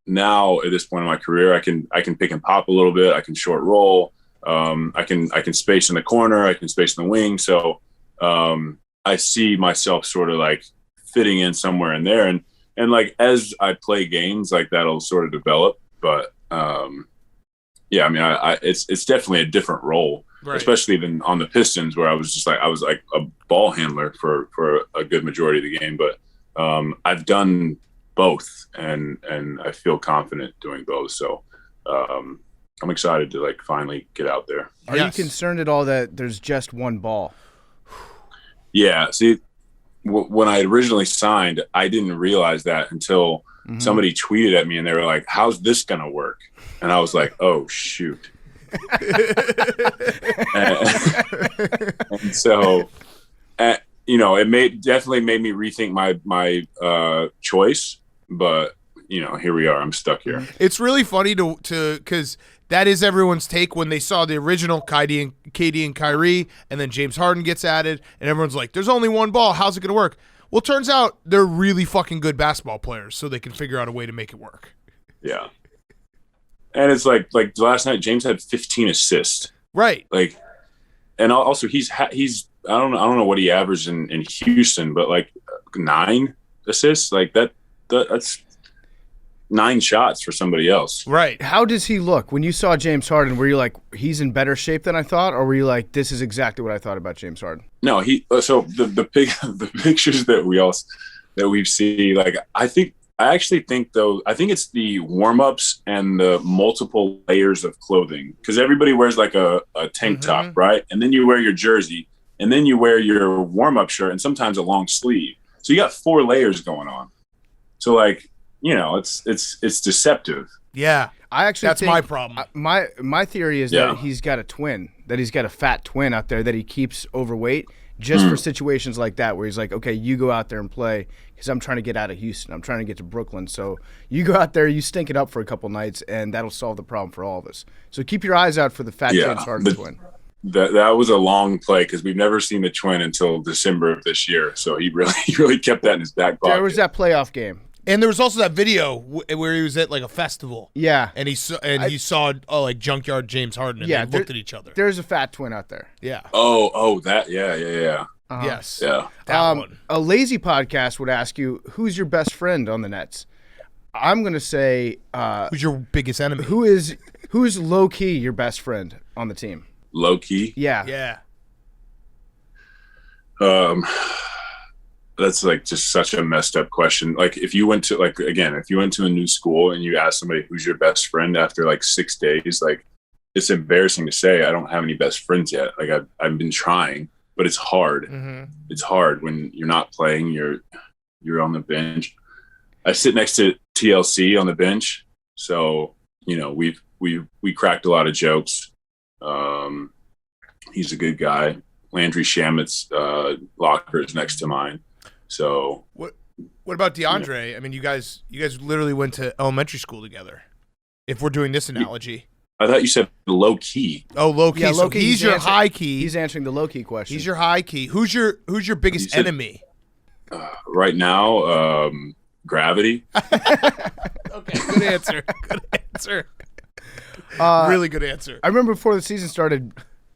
Now at this point in my career, I can pick and pop a little bit. I can short roll. I can space in the corner. I can space in the wing. So I see myself sort of fitting in somewhere in there. And as I play games, that'll sort of develop. But yeah, I mean, it's definitely a different role. Right. especially than on the Pistons, where I was like a ball handler for a good majority of the game. But I've done both, and I feel confident doing both. So I'm excited to like finally get out there. Are you concerned at all that there's just one ball? Yeah. See, when I originally signed, I didn't realize that until somebody tweeted at me and they were like, "How's this going to work?" And I was like, "Oh, shoot." and so, it definitely made me rethink my choice. But, here we are. I'm stuck here. It's really funny to because that is everyone's take when they saw the original KD and Kyrie, and then James Harden gets added, and everyone's like, "There's only one ball. How's it going to work?" Well, it turns out they're really fucking good basketball players, so they can figure out a way to make it work. Yeah. And it's like last night, James had 15 assists. Right. Like, and also he's I don't know what he averaged in Houston, but like 9 assists, like that's 9 shots for somebody else. Right. How does he look? When you saw James Harden, were you like, he's in better shape than I thought? Or were you like, this is exactly what I thought about James Harden? No, so the pictures that we've seen, like, I actually think it's the warm-ups and the multiple layers of clothing, because everybody wears like a tank top, right? And then you wear your jersey, and then you wear your warm-up shirt, and sometimes a long sleeve. So you got 4 layers going on. So like, it's deceptive. Yeah. I actually That's think my problem. My theory is that he's got a twin, that he's got a fat twin out there that he keeps overweight just for situations like that, where he's like, okay, you go out there and play because I'm trying to get out of Houston. I'm trying to get to Brooklyn. So you go out there, you stink it up for a couple nights, and that'll solve the problem for all of us. So keep your eyes out for the fat James Harden twin. That was a long play because we've never seen the twin until December of this year. So he really kept that in his back pocket. There was that playoff game. And there was also that video where he was at like a festival. Yeah. And he saw like Junkyard James Harden, and they looked at each other. There's a fat twin out there. Yeah. Oh, that, yeah. Yes. Yeah. That one. A lazy podcast would ask you, who's your best friend on the Nets? I'm going to say... who's your biggest enemy? Who's low-key your best friend on the team? Low-key? Yeah. That's like just such a messed up question. Like if you went to a new school and you ask somebody who's your best friend after like 6 days, like it's embarrassing to say I don't have any best friends yet. Like I've been trying, but it's hard. It's hard when you're not playing, you're on the bench. I sit next to TLC on the bench. So, we cracked a lot of jokes. He's a good guy. Landry Shamit's locker is next to mine. So what about DeAndre? I mean, you guys literally went to elementary school together. If we're doing this analogy, I thought you said low key. Oh, low key. Yeah, so low key. he's your high key. He's answering the low key question. He's your high key. Who's your biggest enemy? Right now, Gravity. Okay, good answer. Really good answer. I remember before the season started,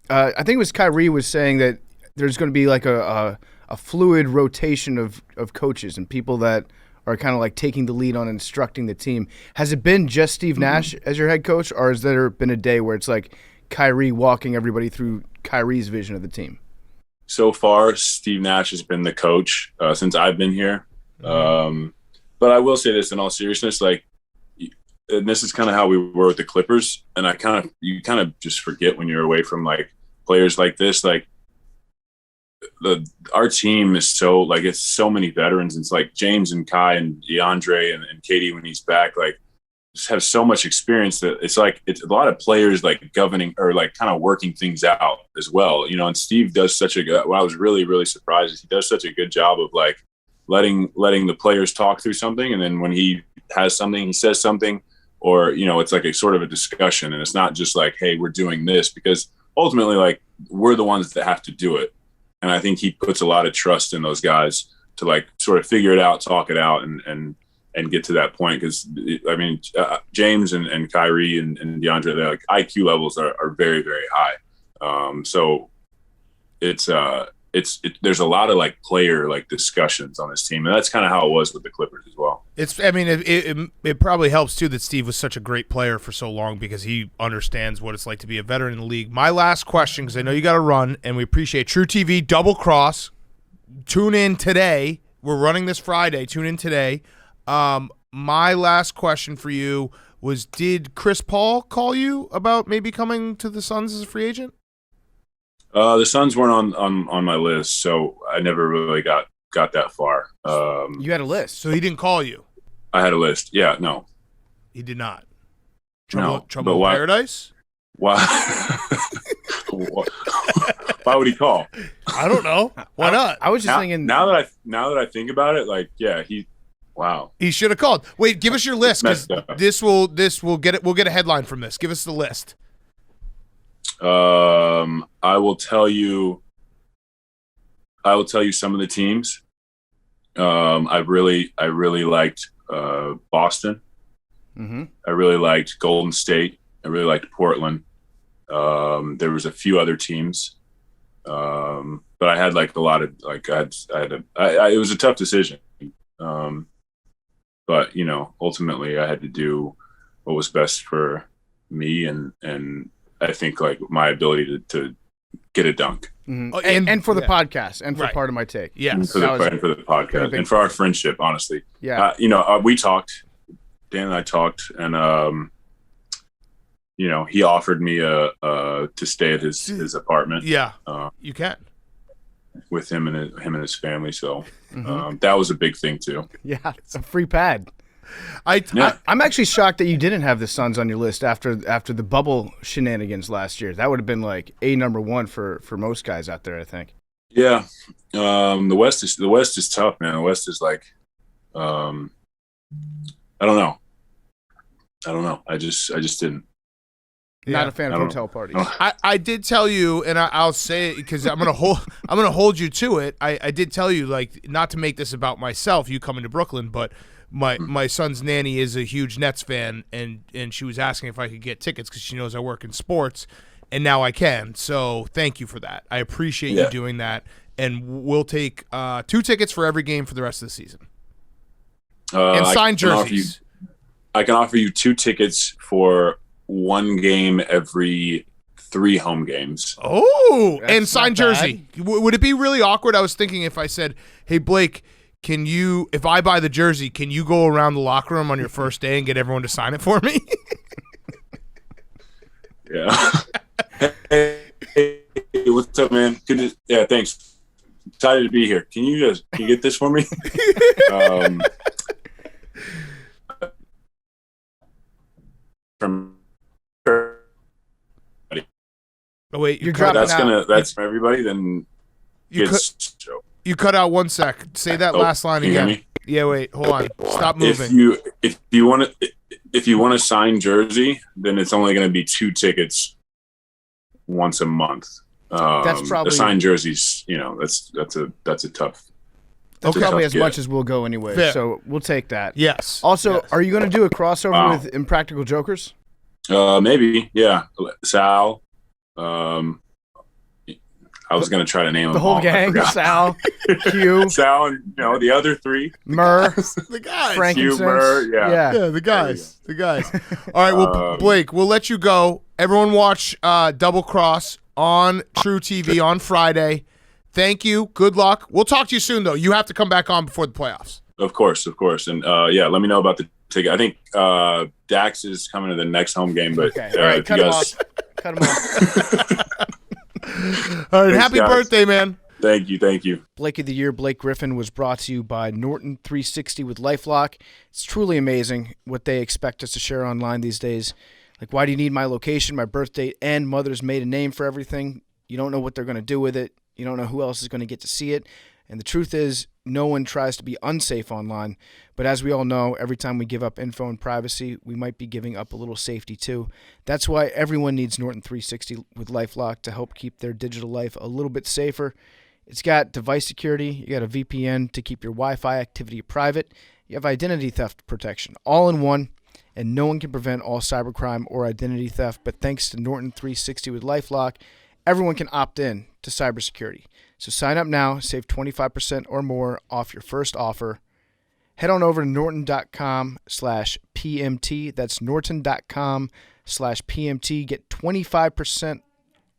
I think it was Kyrie was saying that there's going to be like a fluid rotation of coaches and people that are kind of like taking the lead on instructing the team. Has it been just Steve Nash as your head coach, or has there been a day where it's like Kyrie walking everybody through Kyrie's vision of the team? So far, Steve Nash has been the coach since I've been here. But I will say this in all seriousness, like, and this is kind of how we were with the Clippers, and you kind of just forget when you're away from like players like this, like our team is so like, it's so many veterans. It's like James and Kai and DeAndre and Katie when he's back, like just have so much experience that it's a lot of players like governing or like kind of working things out as well, and Steve does such a good, what I was really, really surprised is he does such a good job of like letting the players talk through something. And then when he has something, he says something, or, it's like a sort of a discussion, and it's not just like, hey, we're doing this, because ultimately like we're the ones that have to do it. And I think he puts a lot of trust in those guys to like sort of figure it out, talk it out, and get to that point. Because I mean, James and Kyrie and DeAndre, their like IQ levels are very, very high. So there's a lot of like player like discussions on this team, and that's kind of how it was with the Clippers as well. It probably helps too that Steve was such a great player for so long because he understands what it's like to be a veteran in the league. My last question, because I know you got to run, and we appreciate True TV Double Cross. Tune in today. We're running this Friday. Tune in today. My last question for you was: did Chris Paul call you about maybe coming to the Suns as a free agent? The Suns weren't on my list, so I never really got that far. You had a list. So he didn't call you? I had a list. Yeah, no. He did not. But Trouble in why? Paradise? Why? Why would he call? I don't know. Why not? I was just thinking. Now that I think about it, like, yeah, wow. He should have called. Wait, give us your list, because Messed up. this will get it. We'll get a headline from this. Give us the list. I will tell you some of the teams. I really liked Boston. Mm-hmm. I really liked Golden State. I really liked Portland. There was a few other teams, but I had like a lot of like it was a tough decision. But ultimately I had to do what was best for me, and I think like my ability to get a dunk. Mm-hmm. And for the podcast, and for Right. Part of My Take. Yes. And for the podcast, and for our friendship, honestly. Yeah. We talked. Dan and I talked, and he offered me to stay at his apartment. Yeah, you can. With him and his family. So that was a big thing too. Yeah, it's a free pad. Yeah. I'm actually shocked that you didn't have the Suns on your list after the bubble shenanigans last year. That would have been like number one for most guys out there, I think. Yeah, the West is tough, man. The West is like, I don't know. I just didn't. Not a fan of hotel parties. I did tell you, and I'll say it because I'm gonna hold you to it. I did tell you, like, not to make this about myself, you coming to Brooklyn, but my son's nanny is a huge Nets fan, and she was asking if I could get tickets because she knows I work in sports, and now I can. So thank you for that. I appreciate you doing that, and we'll take 2 tickets for every game for the rest of the season, and signed jerseys. I can offer you 2 tickets for 1 game every 3 home games. Oh, That's and signed not jersey. Would it be really awkward? I was thinking if I said, "Hey Blake, if I buy the jersey, can you go around the locker room on your first day and get everyone to sign it for me?" Yeah. Hey, what's up, man? Thanks. Excited to be here. Can you get this for me? From Oh wait, You're dropping out. That's for everybody. Then you cut out 1 sec. Say that last line can you hear again. me? Yeah, wait, hold on. Stop moving. If you want a signed jersey, then it's only going to be 2 tickets once a month. That's probably the signed jerseys. That's a tough. That's Okay. probably as get. much as we'll go anyway. Fair. So we'll take that. Yes. Also, Yes. are you going to do a crossover Wow. with Impractical Jokers? Maybe, yeah. Sal. I was going to try to name The them whole all. I gang, forgot. Sal, Q, Sal, and the other 3. Murr, the guys. Frankincense. Q, Murr, yeah. Yeah, the guys. The guys. All right, well, Blake, we'll let you go. Everyone watch Double Cross on True TV on Friday. Thank you. Good luck. We'll talk to you soon, though. You have to come back on before the playoffs. Of course. And let me know about the ticket. I think Dax is coming to the next home game, but Okay. All right, if cut you him guys, off. Cut him off. All right, Thanks, happy guys. birthday, man. Thank you. Blake of the Year, Blake Griffin, was brought to you by Norton 360 with LifeLock. It's truly amazing what they expect us to share online these days. Like, why do you need my location, my birth date, and mother's maiden name for everything? You don't know what they're going to do with it. You don't know who else is going to get to see it. And the truth is, no one tries to be unsafe online. But as we all know, every time we give up info and privacy, we might be giving up a little safety too. That's why everyone needs Norton 360 with LifeLock to help keep their digital life a little bit safer. It's got device security. You got a VPN to keep your Wi-Fi activity private. You have identity theft protection, all in one. And no one can prevent all cybercrime or identity theft. But thanks to Norton 360 with LifeLock, everyone can opt in to cybersecurity. So sign up now, save 25% or more off your first offer. head on over to norton.com/PMT. That's norton.com/PMT. Get 25%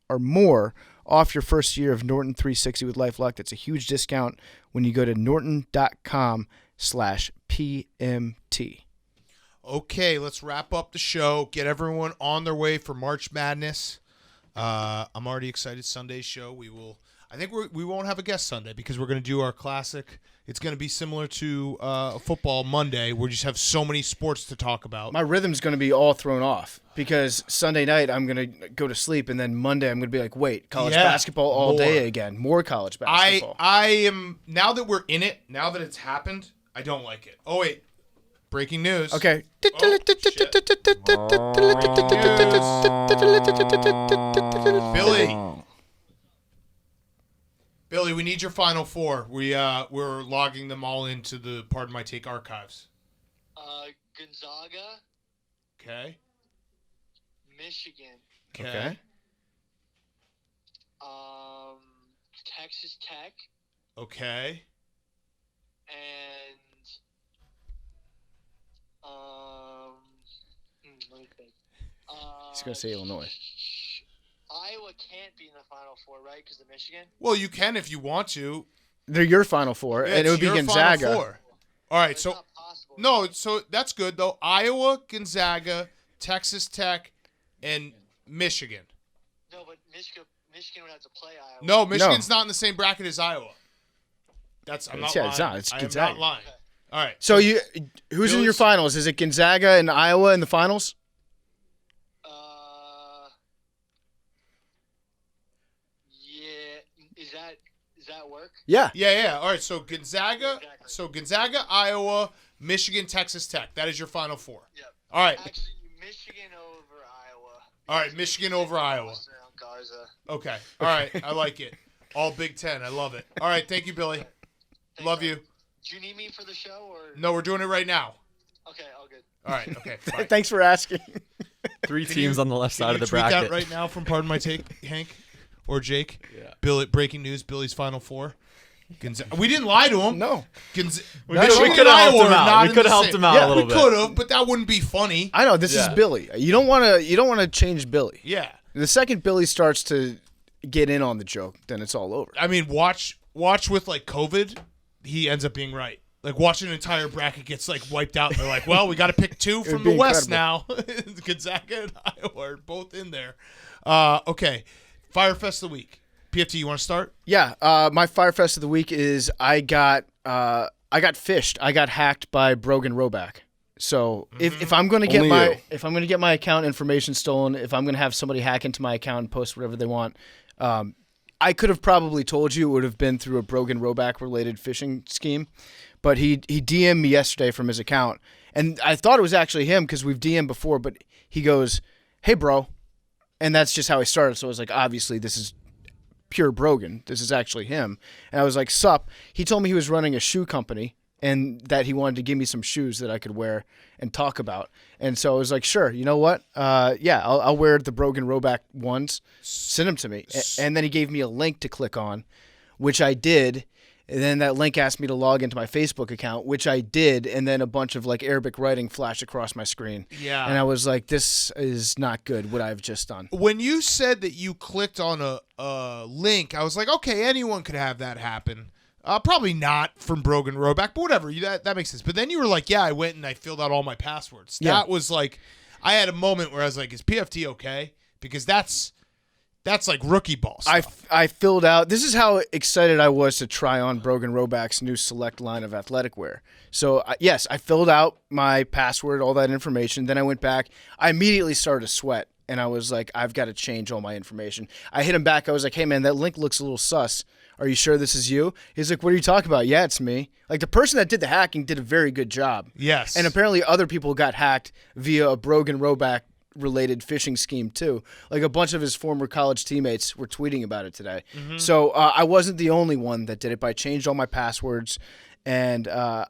or more off your first year of Norton 360 with LifeLock. That's a huge discount when you go to norton.com/PMT. Okay, let's wrap up the show. Get everyone on their way for March Madness. I'm already excited. Sunday's show. I think we won't have a guest Sunday because we're going to do our classic. It's going to be similar to football Monday. We just have so many sports to talk about. My rhythm's going to be all thrown off because Sunday night I'm going to go to sleep, and then Monday I'm going to be like, wait, college basketball all day again. More college basketball. I am, now that we're in it, now that it's happened, I don't like it. Oh, wait. Breaking news. Okay. Billy, we need your final four. We're logging them all into the Pardon My Take archives. Gonzaga. Okay. Michigan. Okay. Texas Tech. Okay. And let me think. He's going to say Illinois. Iowa can't be in the Final Four, right? Because of Michigan. Well, you can if you want to. They're your Final Four, and it would be your Gonzaga. Final Four. All right, It's so not possible. no, so that's good though. Iowa, Gonzaga, Texas Tech, and Michigan. No, but Michigan would have to play Iowa. No, Michigan's not in the same bracket as Iowa. I'm not Yeah, lying. it's not. It's I am Gonzaga. not lying. All right. So who's in your Billy's- finals? Is it Gonzaga and Iowa in the finals? Yeah. Does that work? Yeah. Yeah. All right. So Gonzaga. Exactly. So Gonzaga, Iowa, Michigan, Texas Tech. That is your Final Four. Yep. All right. Actually, Michigan over Iowa. All right. Michigan over Iowa. Around Garza. Okay. All right. I like it. All Big Ten. I love it. All right. Thank you, Billy. Thanks, Love man. you. Do you need me for the show or? No, we're doing it right now. Okay, all good. All right. Okay. Bye. Thanks for asking. Three Can teams you- on the left Can side you of the tweet bracket. that right now from Pardon My Take, Hank or Jake? Yeah. Billy, breaking news: Billy's Final Four. We didn't lie to him. No. Michigan we and could have Iowa helped him are out. not We in could the have helped same- him out Yeah, a little we bit. could have, but that wouldn't be funny. I know this is Yeah. Billy. You don't want to change Billy. Yeah. The second Billy starts to get in on the joke, then it's all over. I mean, watch with like COVID, he ends up being right. Like watch an entire bracket gets like wiped out, and they're like, "Well, we got to pick two would from be the West incredible. now." Gonzaga and Iowa are both in there. Okay, Firefest of the week. PFT, you want to start? Yeah, my Firefest of the week is I got fished. I got hacked by Brogan Roback. So if I'm going to get my account information stolen, if I'm going to have somebody hack into my account and post whatever they want, I could have probably told you it would have been through a Brogan Roback related phishing scheme. But he DM'd me yesterday from his account, and I thought it was actually him because we've DM'd before. But he goes, "Hey, bro," and that's just how he started. So I was like, obviously this is pure Brogan. This is actually him. And I was like, sup. He told me he was running a shoe company and that he wanted to give me some shoes that I could wear and talk about. And so I was like, sure, you know what? Yeah, I'll wear the Brogan Roback ones. Send them to me. And then he gave me a link to click on, which I did. And then that link asked me to log into my Facebook account, which I did. And then a bunch of like Arabic writing flashed across my screen. Yeah. And I was like, this is not good, what I've just done. When you said that you clicked on a link, I was like, okay, anyone could have that happen. Probably not from Brogan Roback, but whatever. That makes sense. But then you were like, yeah, I went and I filled out all my passwords. Yeah. That was like, I had a moment where I was like, is PFT okay? Because that's like rookie ball stuff. I filled out. This is how excited I was to try on Brogan Roback's new select line of athletic wear. So yes, I filled out my password, all that information. Then I went back. I immediately started to sweat, and I was like, I've got to change all my information. I hit him back. I was like, hey man, that link looks a little sus. Are you sure this is you? He's like, what are you talking about? Yeah, it's me. Like the person that did the hacking did a very good job. Yes. And apparently other people got hacked via a Brogan Roback related phishing scheme too. Like a bunch of his former college teammates were tweeting about it today. Mm-hmm. So I wasn't the only one that did it, but I changed all my passwords, and I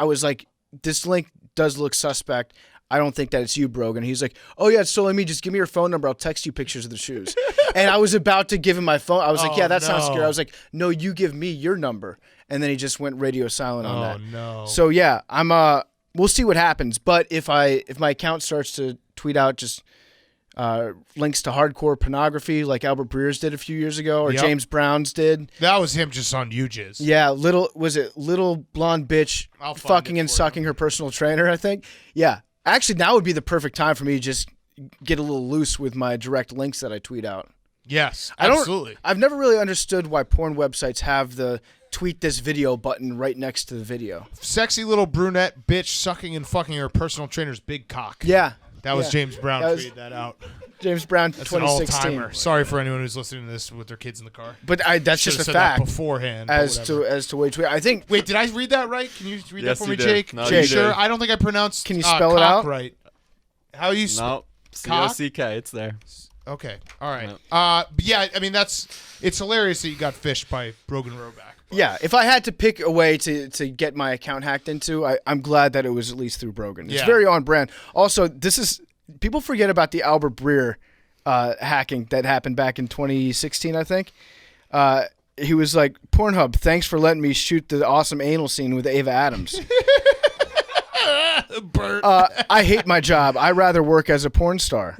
was like, this link does look suspect. I don't think that it's you, Brogan. He's like, oh yeah, it's totally me. Just give me your phone number. I'll text you pictures of the shoes. And I was about to give him my phone. I was like, yeah, that sounds no. scary. I was like, no, you give me your number and then he just went radio silent on that. Oh no. So yeah, I'm we'll see what happens. But if my account starts to tweet out just links to hardcore pornography like Albert Breer's did a few years ago, or Yep. James Brown's did. That was him just on UJIS. Yeah, little blonde bitch I'll find fucking it and for sucking her personal trainer, I think. Yeah. Actually, now would be the perfect time for me to just get a little loose with my direct links that I tweet out. Yes, I don't- absolutely. I've never really understood why porn websites have the tweet this video button right next to the video. Sexy little brunette bitch sucking and fucking her personal trainer's big cock. Yeah. That was yeah. James Brown That was- tweeted that out. James Brown, That's an 2016. all-timer. Sorry for anyone who's listening to this with their kids in the car. But that's Should've just a said that fact beforehand. but as whatever. to which way. I think. Wait, did I read that right? Can you read Yes, that for you me, did. Jake? No, Are you you did. sure? I don't think I pronounced Can you spell it cock out? right. How you No, Cock? C-O-C-K. It's there. Okay. All right. No. But yeah, I mean it's hilarious that you got fished by Brogan Roback. Yeah, if I had to pick a way to get my account hacked into, I'm glad that it was at least through Brogan. It's Yeah. very on brand. Also, people forget about the Albert Breer hacking that happened back in 2016, I think. He was like, Pornhub, thanks for letting me shoot the awesome anal scene with Ava Adams. Bert. I hate my job. I rather work as a porn star.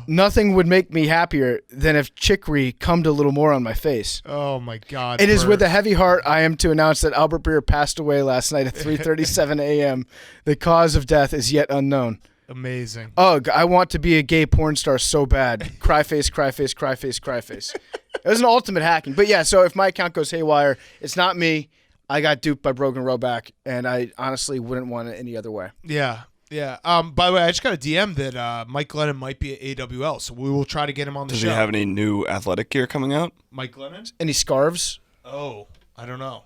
Nothing would make me happier than if Chicory cummed a little more on my face. Oh my God. It is Bert. with a heavy heart I am to announce that Albert Breer passed away last night at 3:37 a.m. The cause of death is yet unknown. Amazing. Ugh, I want to be a gay porn star so bad. Cry face, cry face, cry face, cry face. It was an ultimate hacking. But yeah, so if my account goes haywire, it's not me. I got duped by Brogan Roback, and I honestly wouldn't want it any other way. Yeah. Yeah. By the way, I just got a DM that Mike Glennon might be at AWL, so we will try to get him on the Does show. he have any new athletic gear coming out? Mike Glennon? Any scarves? Oh, I don't know.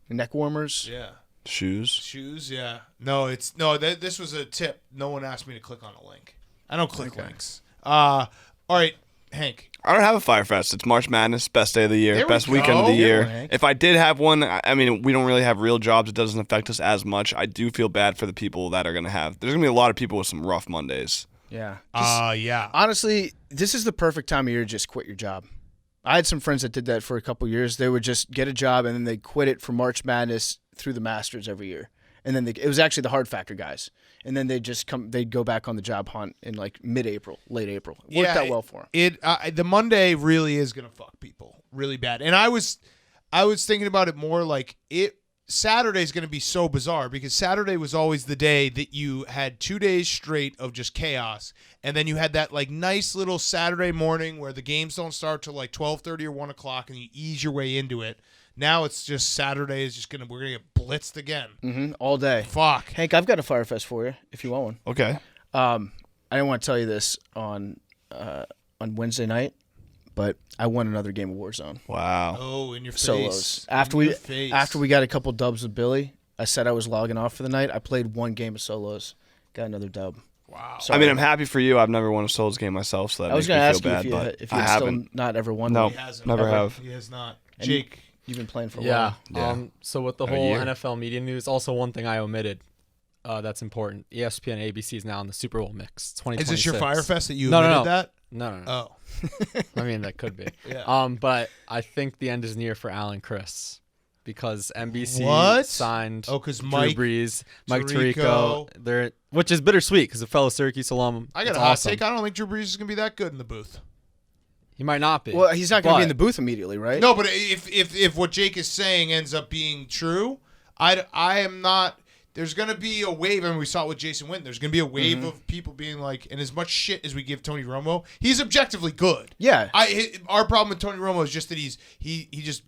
Neck warmers? Yeah. Shoes? Shoes, yeah. No, this was a tip. No one asked me to click on a link. I don't click links. All right, Hank. I don't have a Fire Fest. It's March Madness, best day of the year, There we best weekend of go. the year. Hank. If I did have one, I mean, we don't really have real jobs. It doesn't affect us as much. I do feel bad for the people that are going to have. There's going to be a lot of people with some rough Mondays. Yeah. Yeah. Honestly, this is the perfect time of year to just quit your job. I had some friends that did that for a couple years. They would just get a job and then they'd quit it for March Madness through the Masters every year. And then it was actually the Hard Factor guys. And then they'd go back on the job hunt in like mid-April, late April. It worked out well for them. The Monday really is gonna fuck people really bad. And I was thinking about it more like Saturday's gonna be so bizarre because Saturday was always the day that you had 2 days straight of just chaos, and then you had that like nice little Saturday morning where the games don't start till like 12:30 or 1 o'clock, and you ease your way into it. Now it's just Saturday is just we're gonna get blitzed again. All day. Fuck. Hank, I've got a Fire Fest for you if you want one. Okay. I didn't want to tell you this on Wednesday night, but I won another game of Warzone. Wow. Oh, in your face. Solos. In your face. After we got a couple dubs with Billy, I said I was logging off for the night. I played one game of solos, got another dub. Wow. So I mean, I'm happy for you. I've never won a Souls game myself, so that I was makes me going to feel ask you bad. if but you I had still haven't. not ever won. No. one. He hasn't. Never have. He has not. And Jake. You've been playing for a Yeah. while. So with the A whole year. NFL media news, also one thing I omitted that's important. ESPN and ABC is now in the Super Bowl mix. 2026. Is this your Fire Fest that you No, no, admitted no. that? No. Oh. I mean, that could be. Yeah. But I think the end is near for Alan Chris because NBC What? signed Oh, 'cause Drew Mike Brees, Mike Tirico. Tirico. Which is bittersweet because a fellow Syracuse alum. I got it's a hot awesome. take. I don't think Drew Brees is going to be that good in the booth. He might not be. Well, he's not going to be in but- the booth immediately, right? No, but if what Jake is saying ends up being true, I am not. There's going to be a wave, and we saw it with Jason Witten. There's going to be a wave of people being like, and as much shit as we give Tony Romo, he's objectively good. Yeah. Our problem with Tony Romo is just that he just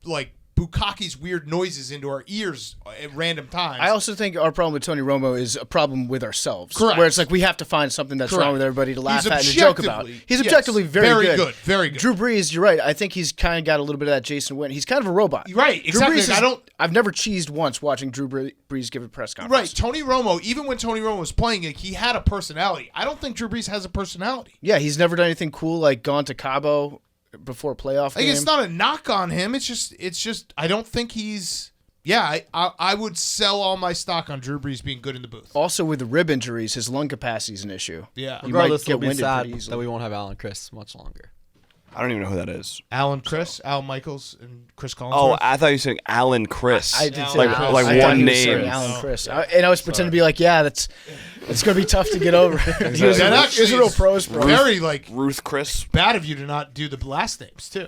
like Bukkake's weird noises into our ears at random times. I also think our problem with Tony Romo is a problem with ourselves. Correct. Where it's like we have to find something that's Correct. wrong with everybody to laugh He's at and to joke about. objectively- He's yes, objectively very good. Very good. Drew Brees, you're right. I think he's kind of got a little bit of that Jason Witten. He's kind of a robot. Right, exactly. Drew Brees I don't- I've never cheesed once watching Drew Brees give a press Right, conference. Tony Romo. Even when Tony Romo was playing, like, he had a personality. I don't think Drew Brees has a personality. Yeah, he's never done anything cool like gone to Cabo before a playoff Like, game. it's not a knock on him. It's just. I don't think he's. Yeah, I would sell all my stock on Drew Brees being good in the booth. Also, with the rib injuries, his lung capacity is an issue. Yeah. You Regardless, might get it'll be winded sad pretty that easily. we won't have Alan Chris much longer. I don't even know who that is. Al Michaels, and Chris Collinsworth. Oh, I thought you were saying Alan Chris. I did say like Alan. like I thought one he was saying name. Alan Chris. And I was pretending to be like, yeah, it's going to be tough to get over. He was That a actually real is pros, bro. very like Ruth Chris. bad of you to not do the last names too.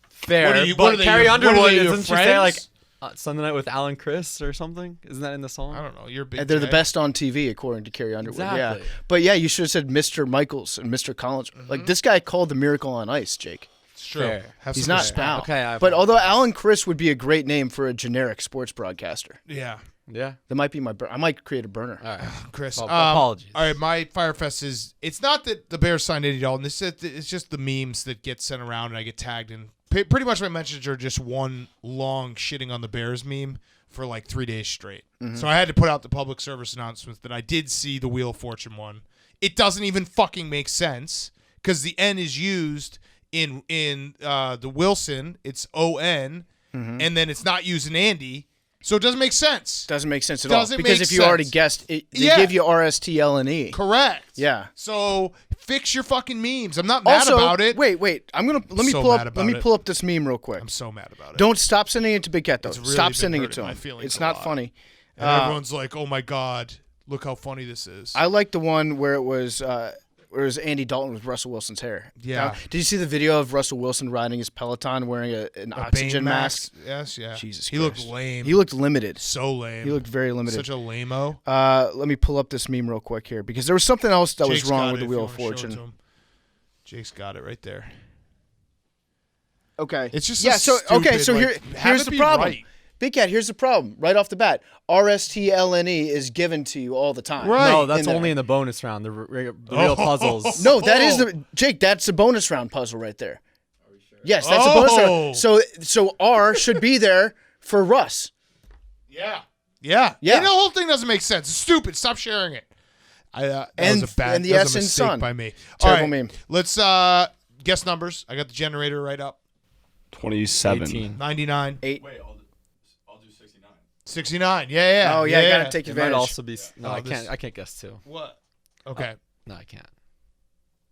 Fair. What are you- but what are they, Carrie your- what are Underwood they, your isn't she say like friends? Sunday Night with Alan Chris or something? Isn't that in the song? I don't know. You're a big. And they're the J. best on TV, according to Carrie Underwood. Yeah. Exactly. But yeah, you should have said Mr. Michaels and Mr. Collins. Like, this guy called the Miracle on Ice, Jake. It's true. Fair. Have He's some not respect. Spal. Okay, But although Alan Chris would be a great name for a generic sports broadcaster. Yeah, Yeah. That might be I might create a burner. All right. Chris. Apologies. All right, my Firefest is. It's not that the Bears signed Andy Dalton. It's just the memes that get sent around and I get tagged in. Pretty much my mentions are just one long shitting on the Bears meme for like 3 days straight. So I had to put out the public service announcement that I did see the Wheel of Fortune one. It doesn't even fucking make sense because the N is used in the Wilson. It's O-N, and then it's not used in Andy. So it doesn't make sense. Doesn't make sense at Doesn't all. Because make if you already sense. guessed, they Yeah. give you RSTLNE. Correct. Yeah. So fix your fucking memes. I'm not mad Also, about it. wait. Let me So pull mad up. about Let me it. pull up this meme real quick. I'm so mad about it. Don't stop sending it to Big Cat though. It's really Stop been sending it hurting to my him. feelings It's a not lot. funny. And everyone's like, "Oh my god, look how funny this is." I like the one where it was Andy Dalton with Russell Wilson's hair. Yeah. Did you see the video of Russell Wilson riding his Peloton wearing an A oxygen Bane mask? Yes, yeah. Jesus he Christ. looked lame. He looked limited. so lame. He looked very limited. such a lame-o. Let me pull up this meme real quick here because there was something else that Jake's was wrong got with it the if you Wheel of wanna show it to Fortune. him. Jake's got it right there. Okay. It's just yeah. a So stupid, so like, have here's it the be problem. right. Big Cat, here's the problem. Right off the bat, RSTLNE is given to you all the time. Right. No, that's there. only in the bonus round. The real puzzles. No, that is Jake. That's a bonus round puzzle right there. Yes, that's a bonus Oh. round. So R should be there for Russ. Yeah. Yeah. And the whole thing doesn't make sense. It's stupid. Stop sharing it. That was a bad and the that was S a in mistake Sun. by me. Terrible All right, meme. Let's guess numbers. I got the generator right up. 27. 18. 99. 8. I'll do 69. 69. Yeah. Oh yeah, I gotta take It might advantage. also be. No, Oh, I this- can't. I can't guess two. What? Okay. No, I can't.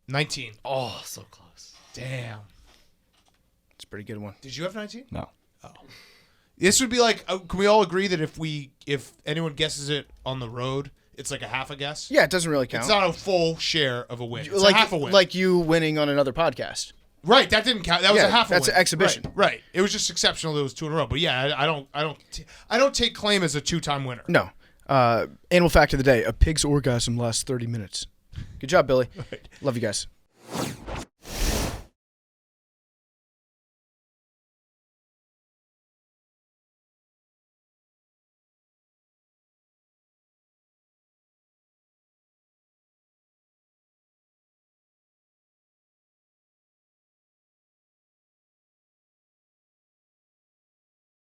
19. Oh, so close. Damn. It's a pretty good one. Did you have 19? No. This would be like, can we all agree that if anyone guesses it on the road, it's like a half a guess? Yeah, it doesn't really count. It's not a full share of a win. It's like a half a win. like you winning on another podcast. Right, that didn't count. That was Yeah, a half a that's win. an exhibition. Right. It was just exceptional that it was 2 in a row. But yeah, I don't take claim as a 2-time winner. No. Animal fact of the day: a pig's orgasm lasts 30 minutes. Good job, Billy. Love you guys.